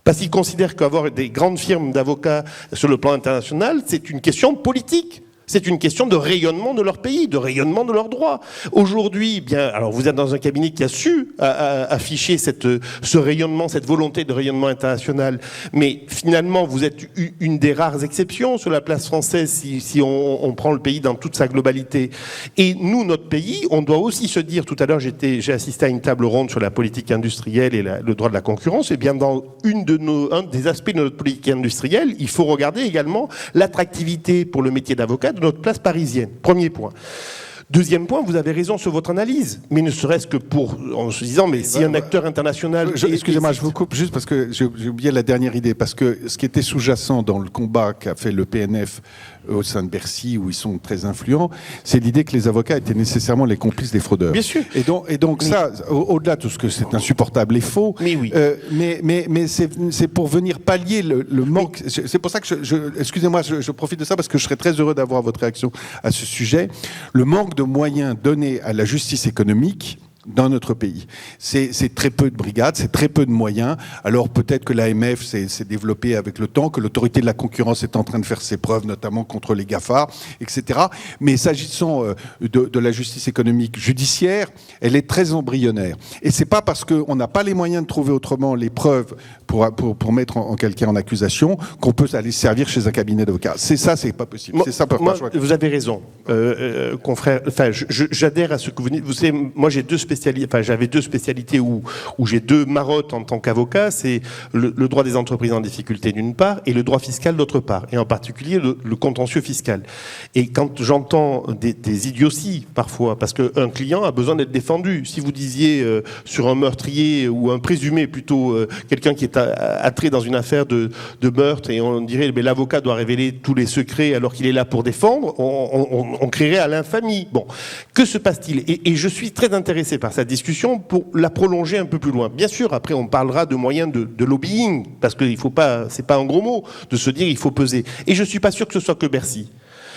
Parce qu'ils considèrent qu'avoir des grandes firmes d'avocats sur le plan international, c'est une question politique. C'est une question de rayonnement de leur pays, de rayonnement de leurs droits. Aujourd'hui, alors vous êtes dans un cabinet qui a su afficher ce rayonnement, cette volonté de rayonnement international, mais finalement, vous êtes une des rares exceptions sur la place française si on prend le pays dans toute sa globalité. Et nous, notre pays, on doit aussi se dire, tout à l'heure, j'ai assisté à une table ronde sur la politique industrielle et le droit de la concurrence, et bien dans un des aspects de notre politique industrielle, il faut regarder également l'attractivité pour le métier d'avocat de notre place parisienne. Premier point. Deuxième point, vous avez raison sur votre analyse, mais ne serait-ce que en se disant, mais si un acteur international... Excusez-moi, je vous coupe juste parce que j'ai oublié la dernière idée, parce que ce qui était sous-jacent dans le combat qu'a fait le PNF au sein de Bercy, où ils sont très influents, c'est l'idée que les avocats étaient nécessairement les complices des fraudeurs. Bien sûr. Et donc ça, au-delà de tout ce que c'est insupportable et faux, Mais oui. mais c'est pour venir pallier le manque. C'est pour ça que excusez-moi, je profite de ça parce que je serais très heureux d'avoir votre réaction à ce sujet. Le manque de moyens donnés à la justice économique dans notre pays. C'est très peu de brigades, c'est très peu de moyens. Alors peut-être que l'AMF s'est développée avec le temps, que l'autorité de la concurrence est en train de faire ses preuves, notamment contre les GAFA, etc. Mais s'agissant de la justice économique judiciaire, elle est très embryonnaire. Et c'est pas parce qu'on n'a pas les moyens de trouver autrement les preuves pour mettre en quelqu'un en accusation qu'on peut aller se servir chez un cabinet d'avocats. C'est pas possible. C'est ça, vous avez raison, confrère. Enfin, j'adhère à ce que vous dites. Vous savez, moi j'avais deux spécialités où j'ai deux marottes en tant qu'avocat, c'est le droit des entreprises en difficulté d'une part et le droit fiscal d'autre part, et en particulier le contentieux fiscal. Et quand j'entends des idioties parfois, parce qu'un client a besoin d'être défendu. Si vous disiez sur un meurtrier ou un présumé plutôt, quelqu'un qui est attrait dans une affaire de meurtre, et on dirait mais l'avocat doit révéler tous les secrets alors qu'il est là pour défendre, on créerait à l'infamie. Bon, que se passe-t-il ? Et je suis très intéressé par cette discussion pour la prolonger un peu plus loin. Bien sûr, après on parlera de moyens de lobbying, parce que c'est pas un gros mot de se dire il faut peser. Et je suis pas sûr que ce soit que Bercy.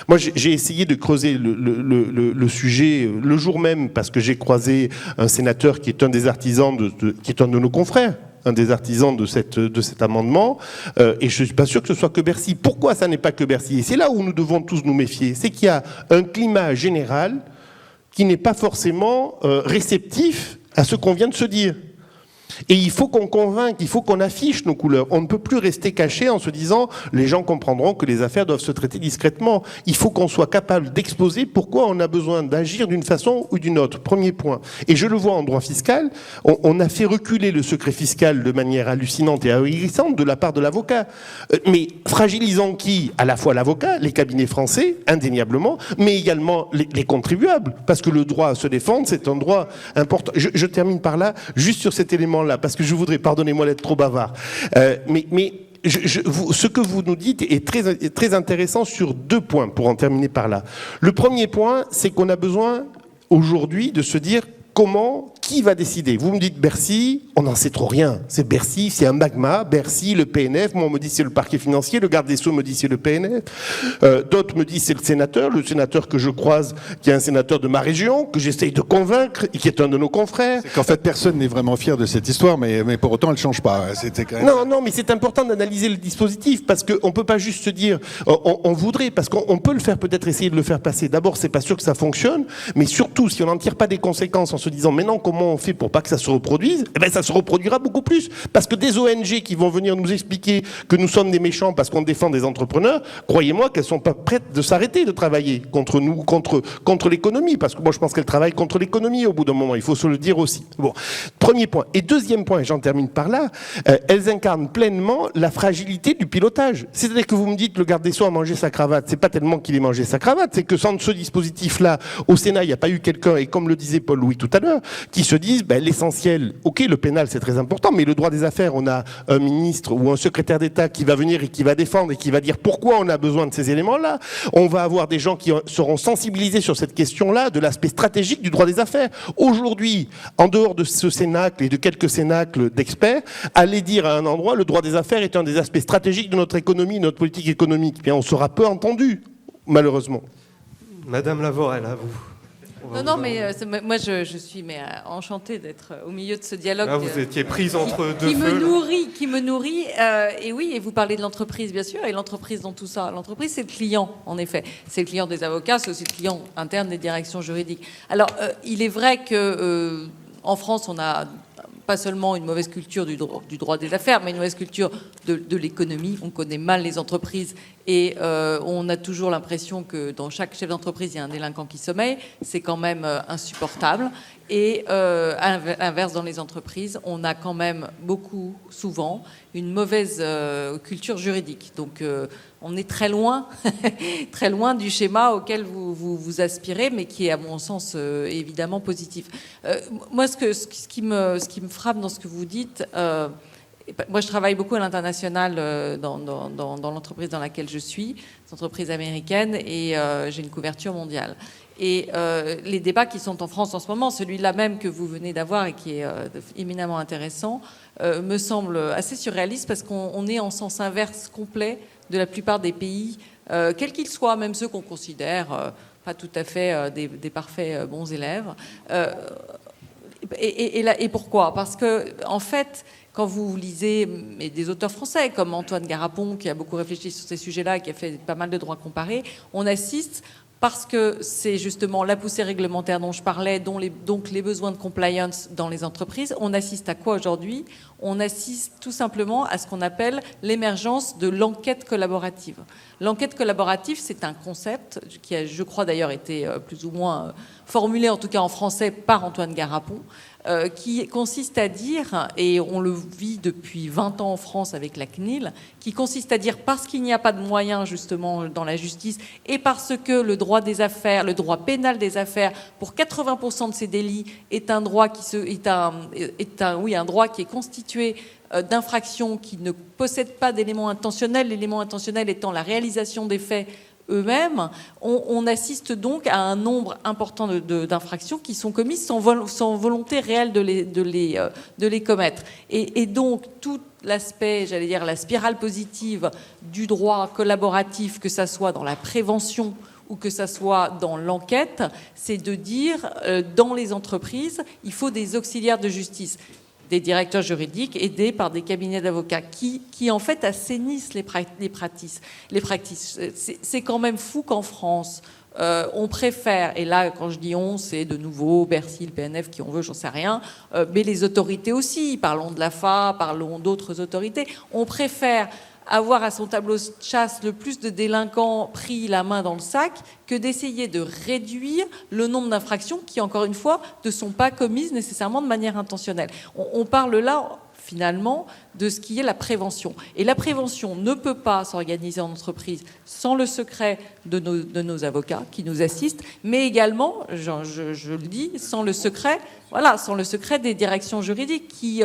Moi, j'ai essayé de creuser le sujet le jour même, parce que j'ai croisé un sénateur qui est un des artisans qui est un de nos confrères, un des artisans de cet amendement, et je ne suis pas sûr que ce soit que Bercy. Pourquoi ça n'est pas que Bercy ? Et c'est là où nous devons tous nous méfier. C'est qu'il y a un climat général qui n'est pas forcément réceptif à ce qu'on vient de se dire. Et il faut qu'on convainque, il faut qu'on affiche nos couleurs. On ne peut plus rester caché en se disant les gens comprendront que les affaires doivent se traiter discrètement. Il faut qu'on soit capable d'exposer pourquoi on a besoin d'agir d'une façon ou d'une autre. Premier point. Et je le vois en droit fiscal, on a fait reculer le secret fiscal de manière hallucinante et ahurissante de la part de l'avocat. Mais fragilisant qui ? À la fois l'avocat, les cabinets français, indéniablement, mais également les contribuables. Parce que le droit à se défendre, c'est un droit important. Je termine par là, juste sur cet élément-là, parce que je voudrais, pardonnez-moi d'être trop bavard, mais ce que vous nous dites est très intéressant sur deux points, pour en terminer par là. Le premier point, c'est qu'on a besoin aujourd'hui de se dire qui va décider ? Vous me dites Bercy, on n'en sait trop rien. C'est Bercy, c'est un magma. Bercy, le PNF, moi on me dit c'est le parquet financier, le garde des Sceaux me dit c'est le PNF. D'autres me disent c'est le sénateur que je croise, qui est un sénateur de ma région, que j'essaye de convaincre, et qui est un de nos confrères. C'est qu'en fait, personne n'est vraiment fier de cette histoire, mais pour autant, elle ne change pas. Quand même... Non, mais c'est important d'analyser le dispositif, parce qu'on ne peut pas juste se dire, on voudrait, parce qu'on peut le faire, peut-être essayer de le faire passer. D'abord, c'est pas sûr que ça fonctionne, mais surtout, si on n'en tire pas des conséquences en se disant, mais non, comment on fait pour pas que ça se reproduise ? Eh bien, ça se reproduira beaucoup plus. Parce que des ONG qui vont venir nous expliquer que nous sommes des méchants parce qu'on défend des entrepreneurs, croyez-moi qu'elles sont pas prêtes de s'arrêter de travailler contre nous, contre l'économie. Parce que moi, je pense qu'elles travaillent contre l'économie au bout d'un moment. Il faut se le dire aussi. Bon, premier point. Et deuxième point, et j'en termine par là, elles incarnent pleinement la fragilité du pilotage. C'est-à-dire que vous me dites le garde des Sceaux a mangé sa cravate. C'est pas tellement qu'il ait mangé sa cravate, c'est que sans ce dispositif-là, au Sénat, il n'y a pas eu quelqu'un, et comme le disait Paul-Louis tout à l'heure, qui se disent l'essentiel, ok, le pénal c'est très important, mais le droit des affaires, on a un ministre ou un secrétaire d'État qui va venir et qui va défendre et qui va dire pourquoi on a besoin de ces éléments-là. On va avoir des gens qui seront sensibilisés sur cette question-là, de l'aspect stratégique du droit des affaires. Aujourd'hui, en dehors de ce cénacle et de quelques cénacles d'experts, aller dire à un endroit le droit des affaires est un des aspects stratégiques de notre économie, de notre politique économique, eh bien on sera peu entendu, malheureusement. Madame Lavorel, à vous. Non, mais moi je suis enchantée d'être au milieu de ce dialogue. Là, vous étiez prise entre deux qui feux. Qui me nourrit. Et oui, et vous parlez de l'entreprise, bien sûr, et l'entreprise dans tout ça. L'entreprise, c'est le client, en effet. C'est le client des avocats, c'est aussi le client interne des directions juridiques. Alors, il est vrai que en France, on a pas seulement une mauvaise culture du droit des affaires, mais une mauvaise culture de l'économie. On connaît mal les entreprises et on a toujours l'impression que dans chaque chef d'entreprise, il y a un délinquant qui sommeille. C'est quand même insupportable. Et à l'inverse, dans les entreprises, on a quand même souvent, une mauvaise culture juridique. Donc, on est très loin, très loin du schéma auquel vous aspirez, mais qui est à mon sens évidemment positif. Moi, ce qui me frappe dans ce que vous dites, moi je travaille beaucoup à l'international dans l'entreprise dans laquelle je suis, c'est une entreprise américaine, et j'ai une couverture mondiale. Et les débats qui sont en France en ce moment, celui-là même que vous venez d'avoir et qui est éminemment intéressant, me semble assez surréaliste parce qu'on est en sens inverse complet de la plupart des pays, quels qu'ils soient, même ceux qu'on considère pas tout à fait des parfaits bons élèves. Et pourquoi ? Parce que, en fait, quand vous lisez des auteurs français comme Antoine Garapon, qui a beaucoup réfléchi sur ces sujets-là et qui a fait pas mal de droits comparés, on assiste, parce que c'est justement la poussée réglementaire dont je parlais, donc les besoins de compliance dans les entreprises, on assiste à quoi aujourd'hui ? On assiste tout simplement à ce qu'on appelle l'émergence de l'enquête collaborative. L'enquête collaborative, c'est un concept qui a, je crois d'ailleurs, été plus ou moins formulé, en tout cas en français, par Antoine Garapon, qui consiste à dire, et on le vit depuis 20 ans en France avec la CNIL, qui consiste à dire, parce qu'il n'y a pas de moyens justement dans la justice, et parce que le droit des affaires, le droit pénal des affaires, pour 80% de ces délits, est un droit un droit qui est constitué d'infractions qui ne possèdent pas d'éléments intentionnels, l'élément intentionnel étant la réalisation des faits eux-mêmes, on assiste donc à un nombre important d'infractions qui sont commises sans volonté réelle de les commettre. Et donc, tout l'aspect, j'allais dire, la spirale positive du droit collaboratif, que ça soit dans la prévention ou que ça soit dans l'enquête, c'est de dire, dans les entreprises, il faut des auxiliaires de justice, des directeurs juridiques aidés par des cabinets d'avocats qui en fait assainissent les pratiques. C'est quand même fou qu'en France, on préfère, et là quand je dis on, c'est de nouveau Bercy, le PNF, qui on veut, j'en sais rien, mais les autorités aussi, parlons de l'AFA, parlons d'autres autorités, on préfère avoir à son tableau de chasse le plus de délinquants pris la main dans le sac que d'essayer de réduire le nombre d'infractions qui, encore une fois, ne sont pas commises nécessairement de manière intentionnelle. On parle là, finalement, de ce qui est la prévention. Et la prévention ne peut pas s'organiser en entreprise sans le secret de nos avocats qui nous assistent, mais également, je le dis, sans le secret des directions juridiques qui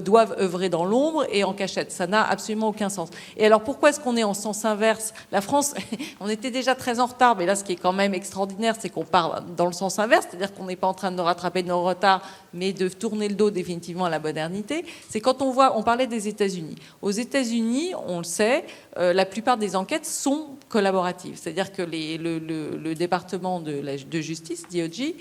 doivent œuvrer dans l'ombre et en cachette. Ça n'a absolument aucun sens. Et alors pourquoi est-ce qu'on est en sens inverse ? La France, on était déjà très en retard, mais là ce qui est quand même extraordinaire, c'est qu'on part dans le sens inverse, c'est-à-dire qu'on n'est pas en train de rattraper nos retards, mais de tourner le dos définitivement à la modernité. C'est quand on parlait des États-Unis. Aux États-Unis, on le sait, la plupart des enquêtes sont collaboratives. C'est-à-dire que le département de justice, DOJ,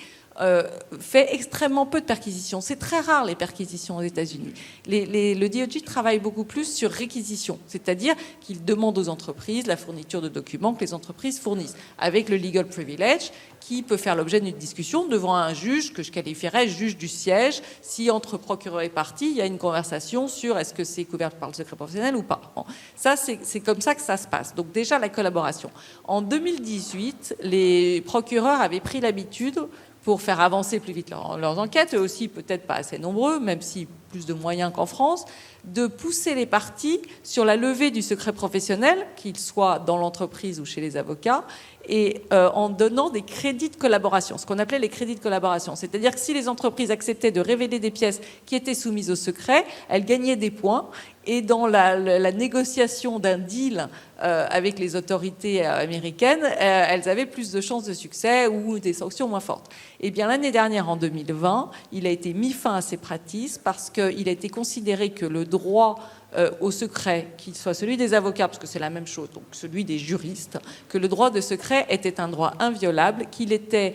fait extrêmement peu de perquisitions. C'est très rare les perquisitions aux États-Unis. Le DOJ travaille beaucoup plus sur réquisition, c'est-à-dire qu'il demande aux entreprises la fourniture de documents que les entreprises fournissent, avec le legal privilege qui peut faire l'objet d'une discussion devant un juge que je qualifierais juge du siège, si entre procureur et partie, il y a une conversation sur est-ce que c'est couvert par le secret professionnel ou pas. Bon, ça, c'est comme ça que ça se passe. Donc déjà, la collaboration. En 2018, les procureurs avaient pris l'habitude, pour faire avancer plus vite leurs enquêtes, eux aussi peut-être pas assez nombreux, même si plus de moyens qu'en France, de pousser les parties sur la levée du secret professionnel, qu'il soit dans l'entreprise ou chez les avocats, et en donnant des crédits de collaboration, ce qu'on appelait les crédits de collaboration. C'est-à-dire que si les entreprises acceptaient de révéler des pièces qui étaient soumises au secret, elles gagnaient des points, et dans la négociation d'un deal avec les autorités américaines, elles avaient plus de chances de succès ou des sanctions moins fortes. Eh bien, l'année dernière, en 2020, il a été mis fin à ces pratiques parce qu'il a été considéré que le droit au secret, qu'il soit celui des avocats, parce que c'est la même chose, donc celui des juristes, que le droit de secret était un droit inviolable, qu'il était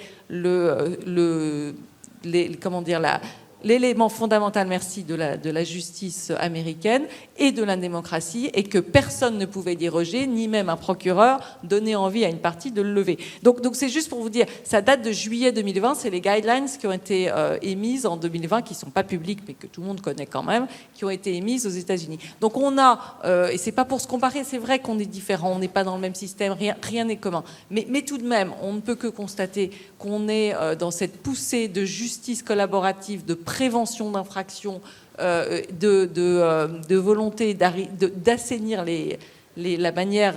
l'élément fondamental, de la justice américaine et de la démocratie, et que personne ne pouvait déroger, ni même un procureur donner envie à une partie de le lever. Donc c'est juste pour vous dire, ça date de juillet 2020, c'est les guidelines qui ont été émises en 2020, qui ne sont pas publiques, mais que tout le monde connaît quand même, qui ont été émises aux États-Unis. Donc on a, et c'est pas pour se comparer, c'est vrai qu'on est différents, on n'est pas dans le même système, rien n'est commun. Mais tout de même, on ne peut que constater qu'on est dans cette poussée de justice collaborative, de prévention d'infractions, de volonté d'assainir la manière,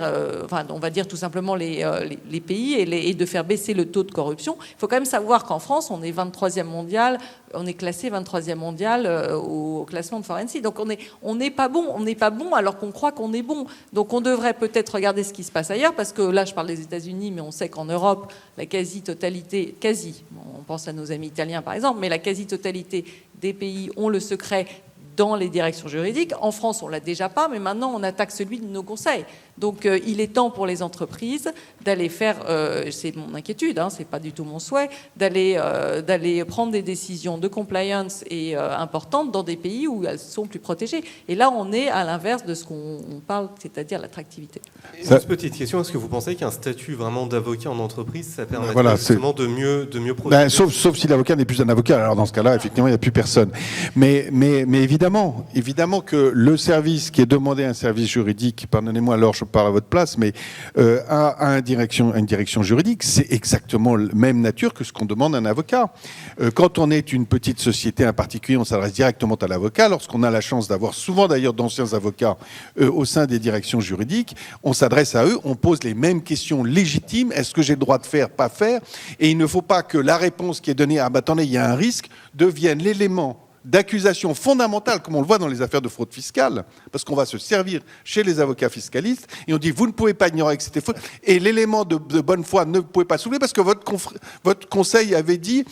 on va dire tout simplement les pays et de faire baisser le taux de corruption. Il faut quand même savoir qu'en France, on est 23e mondial, on est classé 23e mondial au classement de Forency. Donc on n'est pas bon alors qu'on croit qu'on est bon. Donc on devrait peut-être regarder ce qui se passe ailleurs, parce que là je parle des États-Unis, mais on sait qu'en Europe, la quasi-totalité, on pense à nos amis italiens par exemple, mais la quasi-totalité des pays ont le secret dans les directions juridiques. En France, on ne l'a déjà pas, mais maintenant, on attaque celui de nos conseils. Donc, il est temps pour les entreprises d'aller faire, c'est mon inquiétude, c'est pas du tout mon souhait, d'aller prendre des décisions de compliance importantes dans des pays où elles sont plus protégées. Et là, on est à l'inverse de ce qu'on parle, c'est-à-dire l'attractivité. Juste petite question, est-ce que vous pensez qu'un statut vraiment d'avocat en entreprise, ça permet justement de mieux protéger sauf si l'avocat n'est plus un avocat. Alors dans ce cas-là, effectivement, il n'y a plus personne. Mais évidemment que le service qui est demandé à un service juridique, pardonnez-moi, alors je parle à votre place, mais à une direction juridique, c'est exactement la même nature que ce qu'on demande à un avocat. Quand on est une petite société, un particulier, on s'adresse directement à l'avocat. Lorsqu'on a la chance d'avoir souvent d'ailleurs d'anciens avocats au sein des directions juridiques, on s'adresse à eux, on pose les mêmes questions légitimes. Est-ce que j'ai le droit de faire, pas faire? Et il ne faut pas que la réponse qui est donnée, attendez, il y a un risque, devienne l'élément d'accusation fondamentale, comme on le voit dans les affaires de fraude fiscale, parce qu'on va se servir chez les avocats fiscalistes, et on dit, vous ne pouvez pas ignorer que c'était faux, et l'élément de bonne foi ne pouvez pas soulever, parce que votre conseil avait dit,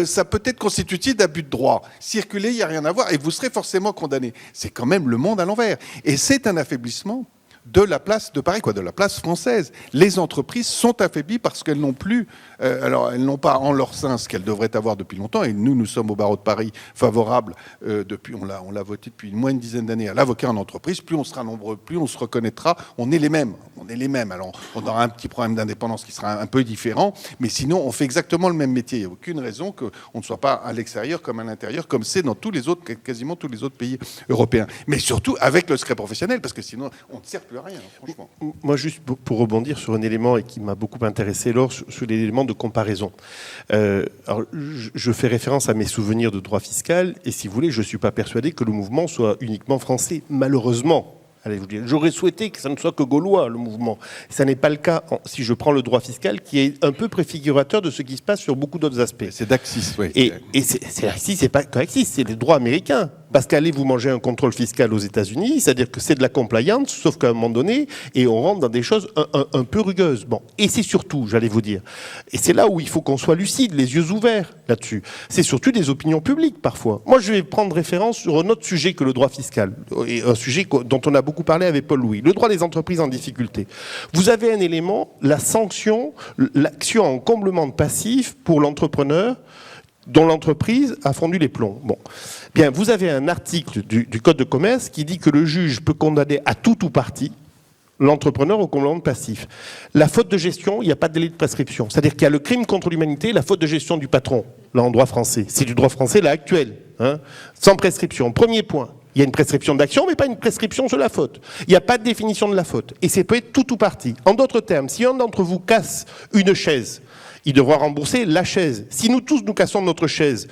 ça peut être constitutif d'abus de droit. Circuler, il n'y a rien à voir, et vous serez forcément condamné. C'est quand même le monde à l'envers. Et c'est un affaiblissement de la place de Paris, de la place française. Les entreprises sont affaiblies parce qu'elles n'ont plus, elles n'ont pas en leur sein ce qu'elles devraient avoir depuis longtemps. Et nous sommes au barreau de Paris favorables depuis, on l'a voté depuis moins d'une dizaine d'années à l'avocat en entreprise. Plus on sera nombreux, plus on se reconnaîtra. On est les mêmes. Alors, on aura un petit problème d'indépendance qui sera un peu différent, mais sinon, on fait exactement le même métier. Il n'y a aucune raison qu'on ne soit pas à l'extérieur comme à l'intérieur, comme c'est dans quasiment tous les autres pays européens. Mais surtout avec le secret professionnel, parce que sinon, on ne sert plus à rien, franchement. Moi, juste pour rebondir sur un élément et qui m'a beaucoup intéressé, Laure, sur l'élément de comparaison. Alors, je fais référence à mes souvenirs de droit fiscal, et si vous voulez, je ne suis pas persuadé que le mouvement soit uniquement français, malheureusement. Allez vous dire, j'aurais souhaité que ça ne soit que gaulois, le mouvement. Ça n'est pas le cas si je prends le droit fiscal, qui est un peu préfigurateur de ce qui se passe sur beaucoup d'autres aspects. C'est d'Axis, oui. Et c'est pas qu'Axis, c'est le droit américain. Parce qu'allez vous manger un contrôle fiscal aux États-Unis, c'est-à-dire que c'est de la compliance, sauf qu'à un moment donné, et on rentre dans des choses un peu rugueuses. Bon, et c'est surtout, j'allais vous dire, et c'est là où il faut qu'on soit lucide, les yeux ouverts là-dessus. C'est surtout des opinions publiques parfois. Moi, je vais prendre référence sur un autre sujet que le droit fiscal, et un sujet dont on a beaucoup parlé avec Paul Louis, le droit des entreprises en difficulté. Vous avez un élément, la sanction, l'action en comblement de passif pour l'entrepreneur dont l'entreprise a fondu les plombs. Bon. Bien, vous avez un article du Code de commerce qui dit que le juge peut condamner à tout ou partie l'entrepreneur au comblement de passif. La faute de gestion, il n'y a pas de délai de prescription. C'est-à-dire qu'il y a le crime contre l'humanité, la faute de gestion du patron, là en droit français. C'est du droit français, là actuel, sans prescription. Premier point. Il y a une prescription d'action, mais pas une prescription sur la faute. Il n'y a pas de définition de la faute. Et c'est peut être tout ou partie. En d'autres termes, si un d'entre vous casse une chaise, il devra rembourser la chaise. Si nous tous nous cassons notre chaise,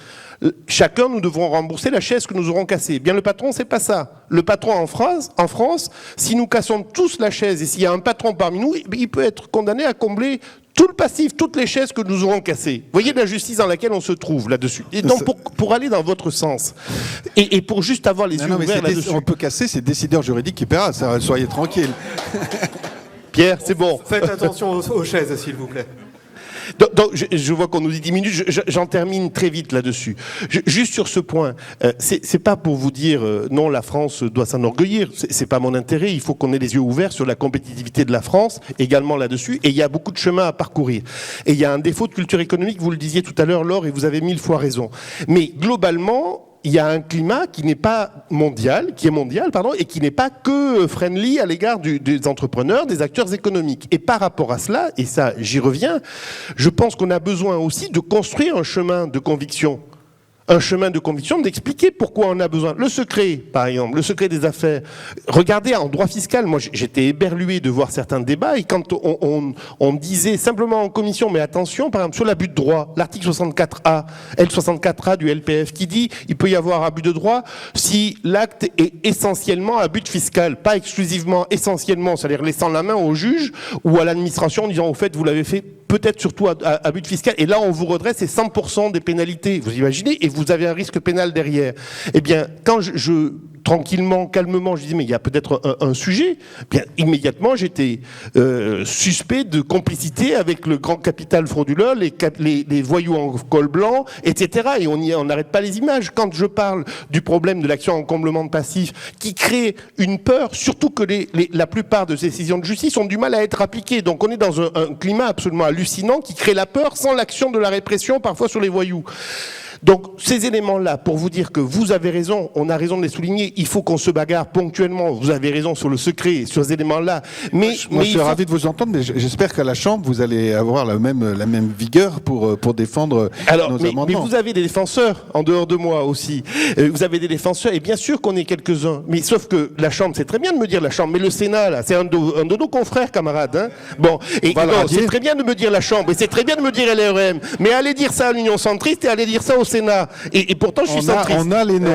chacun nous devrons rembourser la chaise que nous aurons cassée. Bien, le patron, c'est pas ça. Le patron en France, si nous cassons tous la chaise et s'il y a un patron parmi nous, il peut être condamné à combler tout le passif, toutes les chaises que nous aurons cassées. Vous voyez la justice dans laquelle on se trouve là-dessus. Et donc, pour aller dans votre sens, et pour juste avoir les yeux ouverts là-dessus... On peut casser, c'est le décideur juridique qui paiera, ça, soyez tranquille. Pierre, c'est bon. Faites attention aux chaises, s'il vous plaît. Donc, je vois qu'on nous dit 10 minutes, j'en termine très vite là-dessus. Juste sur ce point, c'est pas pour vous dire non, la France doit s'enorgueillir, c'est pas mon intérêt, il faut qu'on ait les yeux ouverts sur la compétitivité de la France, également là-dessus, et il y a beaucoup de chemin à parcourir. Et il y a un défaut de culture économique, vous le disiez tout à l'heure, Laure, et vous avez 1000 fois raison. Mais globalement, il y a un climat qui n'est pas mondial, et qui n'est pas que friendly à l'égard des entrepreneurs, des acteurs économiques. Et par rapport à cela, et ça j'y reviens, je pense qu'on a besoin aussi de construire un chemin de conviction un chemin de conviction, d'expliquer pourquoi on a besoin. Le secret, par exemple, le secret des affaires. Regardez, en droit fiscal, moi j'étais éberlué de voir certains débats, et quand on disait simplement en commission, mais attention, par exemple, sur l'abus de droit, l'article 64A, L64A du LPF, qui dit il peut y avoir abus de droit si l'acte est essentiellement à but fiscal, pas exclusivement, essentiellement, c'est-à-dire laissant la main au juge ou à l'administration en disant au fait, vous l'avez fait peut-être surtout à but fiscal, et là on vous redresse, c'est 100% des pénalités, vous imaginez, et vous avez un risque pénal derrière. Eh bien, quand tranquillement, calmement, je disais, mais il y a peut-être un sujet, bien, immédiatement, j'étais suspect de complicité avec le grand capital frauduleux, les voyous en col blanc, etc. Et on n'arrête pas les images. Quand je parle du problème de l'action en comblement de passif, qui crée une peur, surtout que la plupart de ces décisions de justice ont du mal à être appliquées. Donc on est dans un climat absolument hallucinant qui crée la peur sans l'action de la répression, parfois sur les voyous. Donc ces éléments-là, pour vous dire que vous avez raison, on a raison de les souligner, il faut qu'on se bagarre ponctuellement, vous avez raison sur le secret, sur ces éléments-là. Mais je suis ravi de vous entendre, mais j'espère qu'à la Chambre, vous allez avoir la même vigueur pour défendre nos amendements. Mais vous avez des défenseurs, en dehors de moi aussi. Vous avez des défenseurs, et bien sûr qu'on est quelques-uns. Mais sauf que la Chambre, c'est très bien de me dire la Chambre, mais le Sénat, là, c'est un de nos confrères, camarades. Hein. Bon, et c'est très bien de me dire la Chambre, et c'est très bien de me dire LREM, mais allez dire ça à l'Union centriste et allez dire ça au Sénat. Et pourtant, je suis centriste. On a les noms.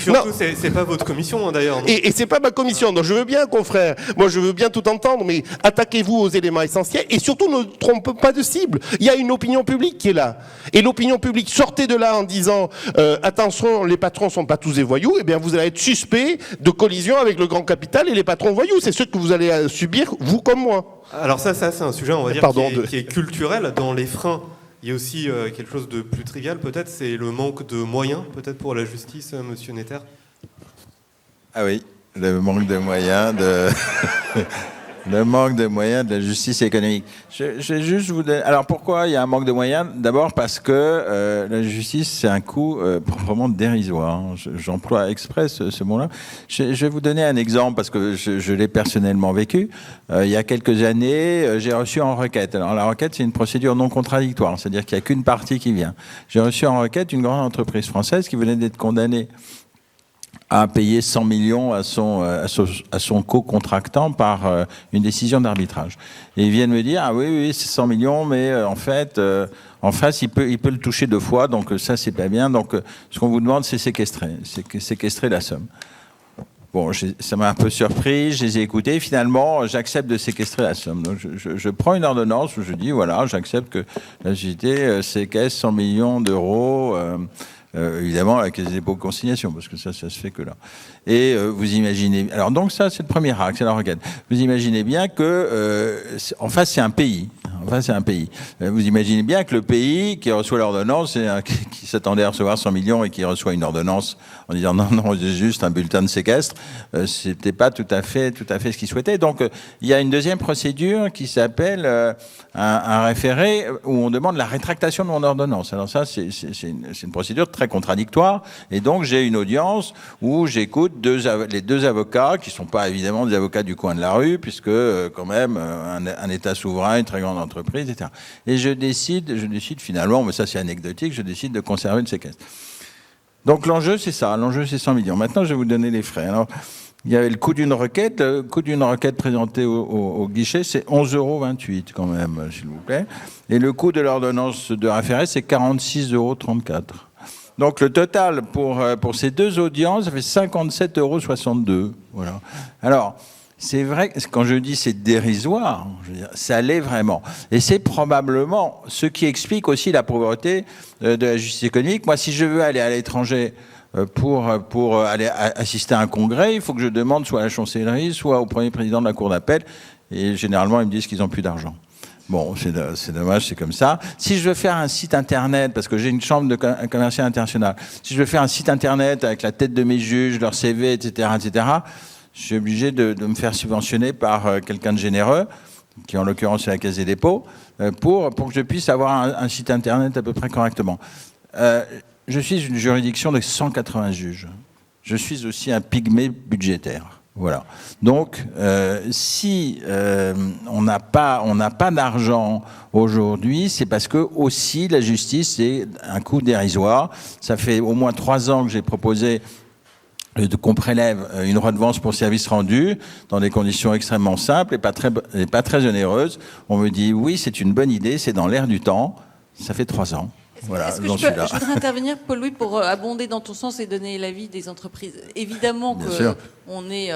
Surtout, c'est pas votre commission, hein, d'ailleurs. Et c'est pas ma commission. Donc je veux bien, confrère. Moi, je veux bien tout entendre, mais attaquez-vous aux éléments essentiels et surtout ne trompez pas de cible. Il y a une opinion publique qui est là. Et l'opinion publique, sortez de là en disant attention, les patrons sont pas tous des voyous. Eh bien, vous allez être suspect de collision avec le grand capital et les patrons voyous. C'est ce que vous allez subir, vous comme moi. Alors ça c'est un sujet, on va dire, qui est culturel. Dans les freins, il y a aussi quelque chose de plus trivial, peut-être, c'est le manque de moyens, peut-être, pour la justice, monsieur Netter. Ah oui, le manque de moyens le manque de moyens de la justice économique. Je vais juste vous donner... Alors pourquoi il y a un manque de moyens? D'abord parce que la justice, c'est un coût proprement dérisoire. J'emploie exprès ce mot-là. Je vais vous donner un exemple parce que je l'ai personnellement vécu. Il y a quelques années, j'ai reçu en requête. Alors la requête, c'est une procédure non contradictoire, c'est-à-dire qu'il n'y a qu'une partie qui vient. J'ai reçu en requête une grande entreprise française qui venait d'être condamnée à payer 100 millions à son co-contractant par une décision d'arbitrage. Et ils viennent me dire, ah oui, c'est 100 millions, mais en fait, en face, il peut le toucher 2 fois, donc ça, c'est pas bien. Donc, ce qu'on vous demande, c'est séquestrer la somme. Bon, ça m'a un peu surpris, je les ai écoutés. Finalement, j'accepte de séquestrer la somme. Donc, je prends une ordonnance où je dis, voilà, j'accepte que la société séquestre 100 millions d'euros, évidemment, avec les dépôts de consignation, parce que ça se fait que là. Et vous imaginez... Alors, donc ça, c'est le premier acte, c'est la requête. Vous imaginez bien que, en face, c'est un pays. Vous imaginez bien que le pays qui reçoit l'ordonnance, qui s'attendait à recevoir 100 millions et qui reçoit une ordonnance en disant non, c'est juste un bulletin de séquestre, c'était pas tout à fait ce qu'il souhaitait. Donc, il y a une deuxième procédure qui s'appelle un référé où on demande la rétractation de mon ordonnance. Alors ça, c'est une procédure très contradictoire. Et donc, j'ai une audience où j'écoute les 2 avocats qui sont pas évidemment des avocats du coin de la rue, puisque quand même un État souverain, une très grande entreprise, etc. Et je décide finalement, mais ça c'est anecdotique, je décide de conserver le séquestre. Donc l'enjeu c'est ça, l'enjeu c'est 100 millions. Maintenant je vais vous donner les frais. Alors, il y avait le coût d'une requête. Le coût d'une requête présentée au guichet, c'est 11,28 € quand même, s'il vous plaît. Et le coût de l'ordonnance de référé, c'est 46,34 €. Donc le total pour ces 2 audiences, ça fait 57,62 €. Voilà. Alors, c'est vrai, quand je dis c'est dérisoire, je veux dire, ça l'est vraiment. Et c'est probablement ce qui explique aussi la pauvreté de la justice économique. Moi, si je veux aller à l'étranger pour aller assister à un congrès, il faut que je demande soit à la chancellerie, soit au premier président de la cour d'appel. Et généralement, ils me disent qu'ils n'ont plus d'argent. Bon, c'est dommage, c'est comme ça. Si je veux faire un site internet, parce que j'ai une chambre de commerciale internationale, si je veux faire un site internet avec la tête de mes juges, leur CV, etc., je suis obligé de me faire subventionner par quelqu'un de généreux, qui en l'occurrence est la Caisse des dépôts, pour que je puisse avoir un site internet à peu près correctement. Je suis une juridiction de 180 juges. Je suis aussi un pygmée budgétaire. Voilà. Donc, si on n'a pas d'argent aujourd'hui, c'est parce que aussi la justice c'est un coût dérisoire. Ça fait au moins 3 ans que j'ai proposé qu'on prélève une redevance pour service rendu dans des conditions extrêmement simples et pas très onéreuses. On me dit oui, c'est une bonne idée, c'est dans l'air du temps. Ça fait 3 ans. Voilà, Est-ce que j'en je suis là. voudrais intervenir, Paul-Louis, pour abonder dans ton sens et donner l'avis des entreprises. Évidemment qu'on est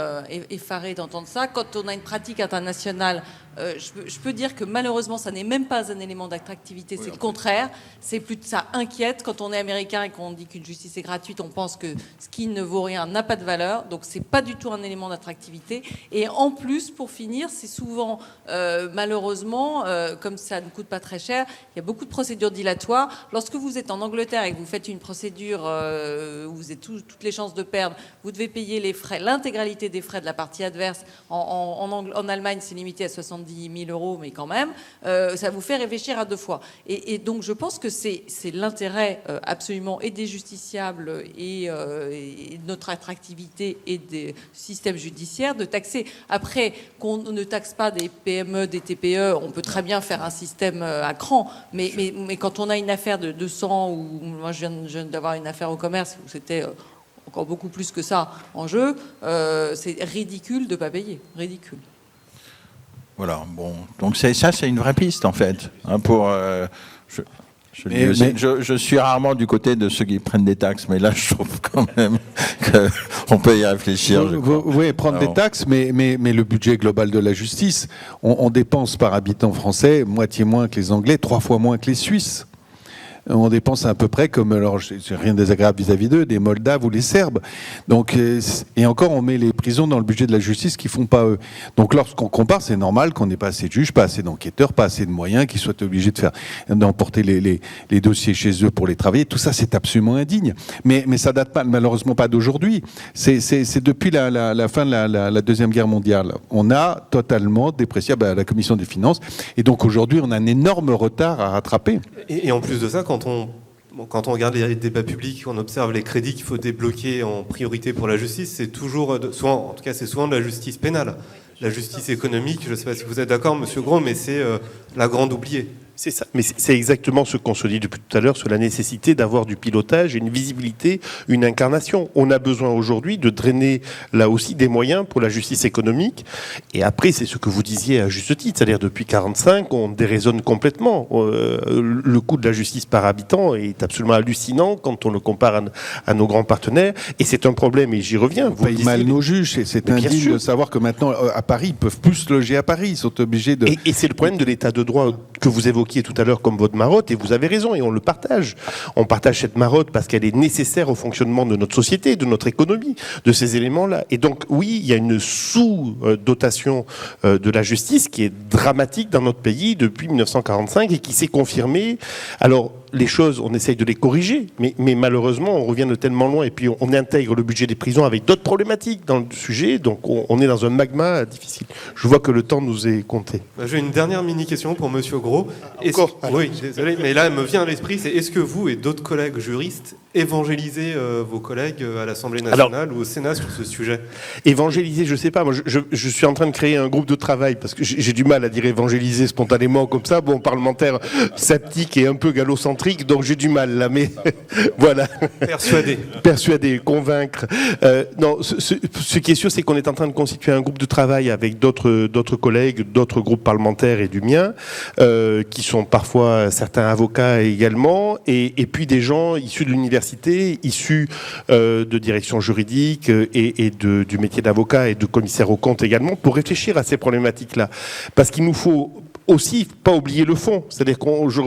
effaré d'entendre ça. Quand on a une pratique internationale, je peux dire que malheureusement, ça n'est même pas un élément d'attractivité, c'est le contraire. C'est plus ça inquiète. Quand on est américain et qu'on dit qu'une justice est gratuite, on pense que ce qui ne vaut rien n'a pas de valeur. Donc, c'est pas du tout un élément d'attractivité. Et en plus, pour finir, c'est souvent, malheureusement, comme ça ne coûte pas très cher, il y a beaucoup de procédures dilatoires. Lorsque vous êtes en Angleterre et que vous faites une procédure où vous avez toutes les chances de perdre, vous devez payer les frais, l'intégralité des frais de la partie adverse. En Allemagne, c'est limité à 70 000 euros, mais quand même, ça vous fait réfléchir à 2 fois. Et donc, je pense que c'est l'intérêt absolument et des justiciables et de notre attractivité et des systèmes judiciaires de taxer. Après, qu'on ne taxe pas des PME, des TPE, on peut très bien faire un système à cran, mais quand on a une affaire de 200, ou moi je viens d'avoir une affaire au commerce où c'était encore beaucoup plus que ça en jeu, c'est ridicule de ne pas payer. Ridicule. Voilà, bon. Donc c'est une vraie piste en fait. Hein, pour, je suis rarement du côté de ceux qui prennent des taxes, mais là je trouve quand même qu'on peut y réfléchir. Oui, prendre des taxes, mais le budget global de la justice, on dépense par habitant français moitié moins que les Anglais, 3 fois moins que les Suisses. On dépense à peu près comme, alors c'est rien de désagréable vis-à-vis d'eux, des Moldaves ou les Serbes. Donc, et encore, on met les prisons dans le budget de la justice qui font pas eux. Donc, lorsqu'on compare, c'est normal qu'on n'ait pas assez de juges, pas assez d'enquêteurs, pas assez de moyens, qu'ils soient obligés d'emporter les dossiers chez eux pour les travailler. Tout ça, c'est absolument indigne. Mais ça date pas, malheureusement pas d'aujourd'hui. C'est depuis la fin de la Deuxième Guerre mondiale. On a totalement déprécié la Commission des finances. Et donc, aujourd'hui, on a un énorme retard à rattraper. Et en plus de ça, quand on regarde les débats publics, on observe les crédits qu'il faut débloquer en priorité pour la justice, c'est toujours, souvent, en tout cas, c'est souvent de la justice pénale. La justice économique, je ne sais pas si vous êtes d'accord, Monsieur Gros, mais c'est la grande oubliée. C'est ça. Mais c'est exactement ce qu'on se dit depuis tout à l'heure sur la nécessité d'avoir du pilotage, une visibilité, une incarnation. On a besoin aujourd'hui de drainer là aussi des moyens pour la justice économique. Et après, c'est ce que vous disiez à juste titre, c'est-à-dire depuis 1945, on déraisonne complètement. Le coût de la justice par habitant est absolument hallucinant quand on le compare à nos grands partenaires. Et c'est un problème, et j'y reviens. On paye mal nos juges. C'est indigne de savoir que maintenant, à Paris, ils peuvent plus se loger à Paris. Ils sont obligés de... Et c'est le problème de l'état de droit que vous évoquez tout à l'heure comme votre marotte, et vous avez raison, et on le partage. On partage cette marotte parce qu'elle est nécessaire au fonctionnement de notre société, de notre économie, de ces éléments-là. Et donc, oui, il y a une sous-dotation de la justice qui est dramatique dans notre pays depuis 1945 et qui s'est confirmée. Alors, les choses, on essaye de les corriger, mais malheureusement, on revient de tellement loin et puis on intègre le budget des prisons avec d'autres problématiques dans le sujet, donc on est dans un magma difficile. Je vois que le temps nous est compté. J'ai une dernière mini-question pour Monsieur Gros. Encore ? Oui, désolé, mais là, elle me vient à l'esprit, c'est est-ce que vous et d'autres collègues juristes évangélisez vos collègues à l'Assemblée nationale ou au Sénat sur ce sujet ? Évangéliser, je sais pas. Moi, je suis en train de créer un groupe de travail parce que j'ai du mal à dire évangéliser spontanément comme ça. Bon, parlementaire sceptique et un peu gallocentrique, donc j'ai du mal là. Mais voilà. Persuader, convaincre. Non, ce qui est sûr, c'est qu'on est en train de constituer un groupe de travail avec d'autres collègues, d'autres groupes parlementaires et du mien, qui sont parfois certains avocats également, et puis des gens issus de l'université, issus de direction juridique et du métier d'avocat et de commissaire aux comptes également, pour réfléchir à ces problématiques-là. Parce qu'il nous faut aussi pas oublier le fond. C'est-à-dire je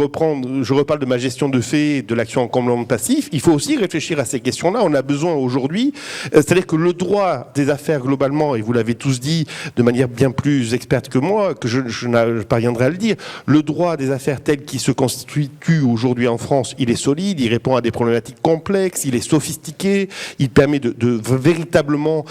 reparle de ma gestion de fait, de l'action en comblement passif. Il faut aussi réfléchir à ces questions-là. On a besoin aujourd'hui, c'est-à-dire que le droit des affaires globalement, et vous l'avez tous dit de manière bien plus experte que moi, que je parviendrai à le dire, le droit des affaires tel qu'il se constitue aujourd'hui en France, il est solide, il répond à des problématiques complexes, il est sophistiqué, il permet de véritablement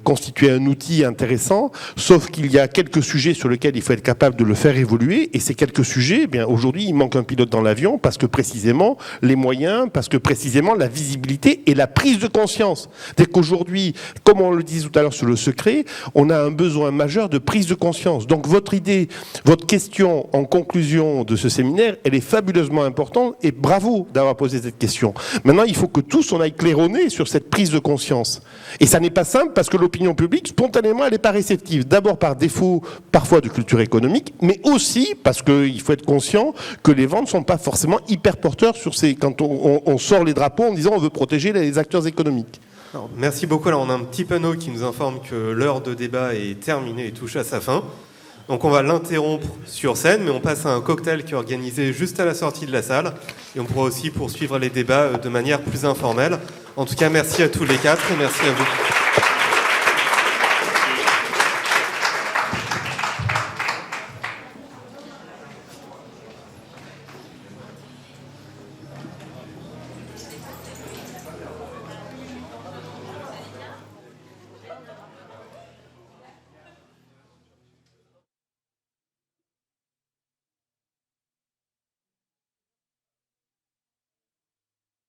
constituer un outil intéressant, sauf qu'il y a quelques sujets sur lesquels il faut être capable de le faire évoluer. Et ces quelques sujets, eh bien, aujourd'hui, il manque un pilote dans l'avion parce que précisément les moyens, parce que précisément la visibilité et la prise de conscience. C'est qu'aujourd'hui, comme on le disait tout à l'heure sur le secret, on a un besoin majeur de prise de conscience. Donc votre idée, votre question en conclusion de ce séminaire, elle est fabuleusement importante et bravo d'avoir posé cette question. Maintenant, il faut que tous on aille claironner sur cette prise de conscience. Et ça n'est pas simple parce que l'opinion publique, spontanément, elle n'est pas réceptive. D'abord par défaut, parfois, de culture économique, mais aussi parce qu'il faut être conscient que les ventes ne sont pas forcément hyper porteurs sur ces... Quand on sort les drapeaux en disant on veut protéger les acteurs économiques. Alors, merci beaucoup. Alors, on a un petit panneau qui nous informe que l'heure de débat est terminée et touche à sa fin. Donc on va l'interrompre sur scène, mais on passe à un cocktail qui est organisé juste à la sortie de la salle. Et on pourra aussi poursuivre les débats de manière plus informelle. En tout cas, merci à tous les quatre et merci à vous.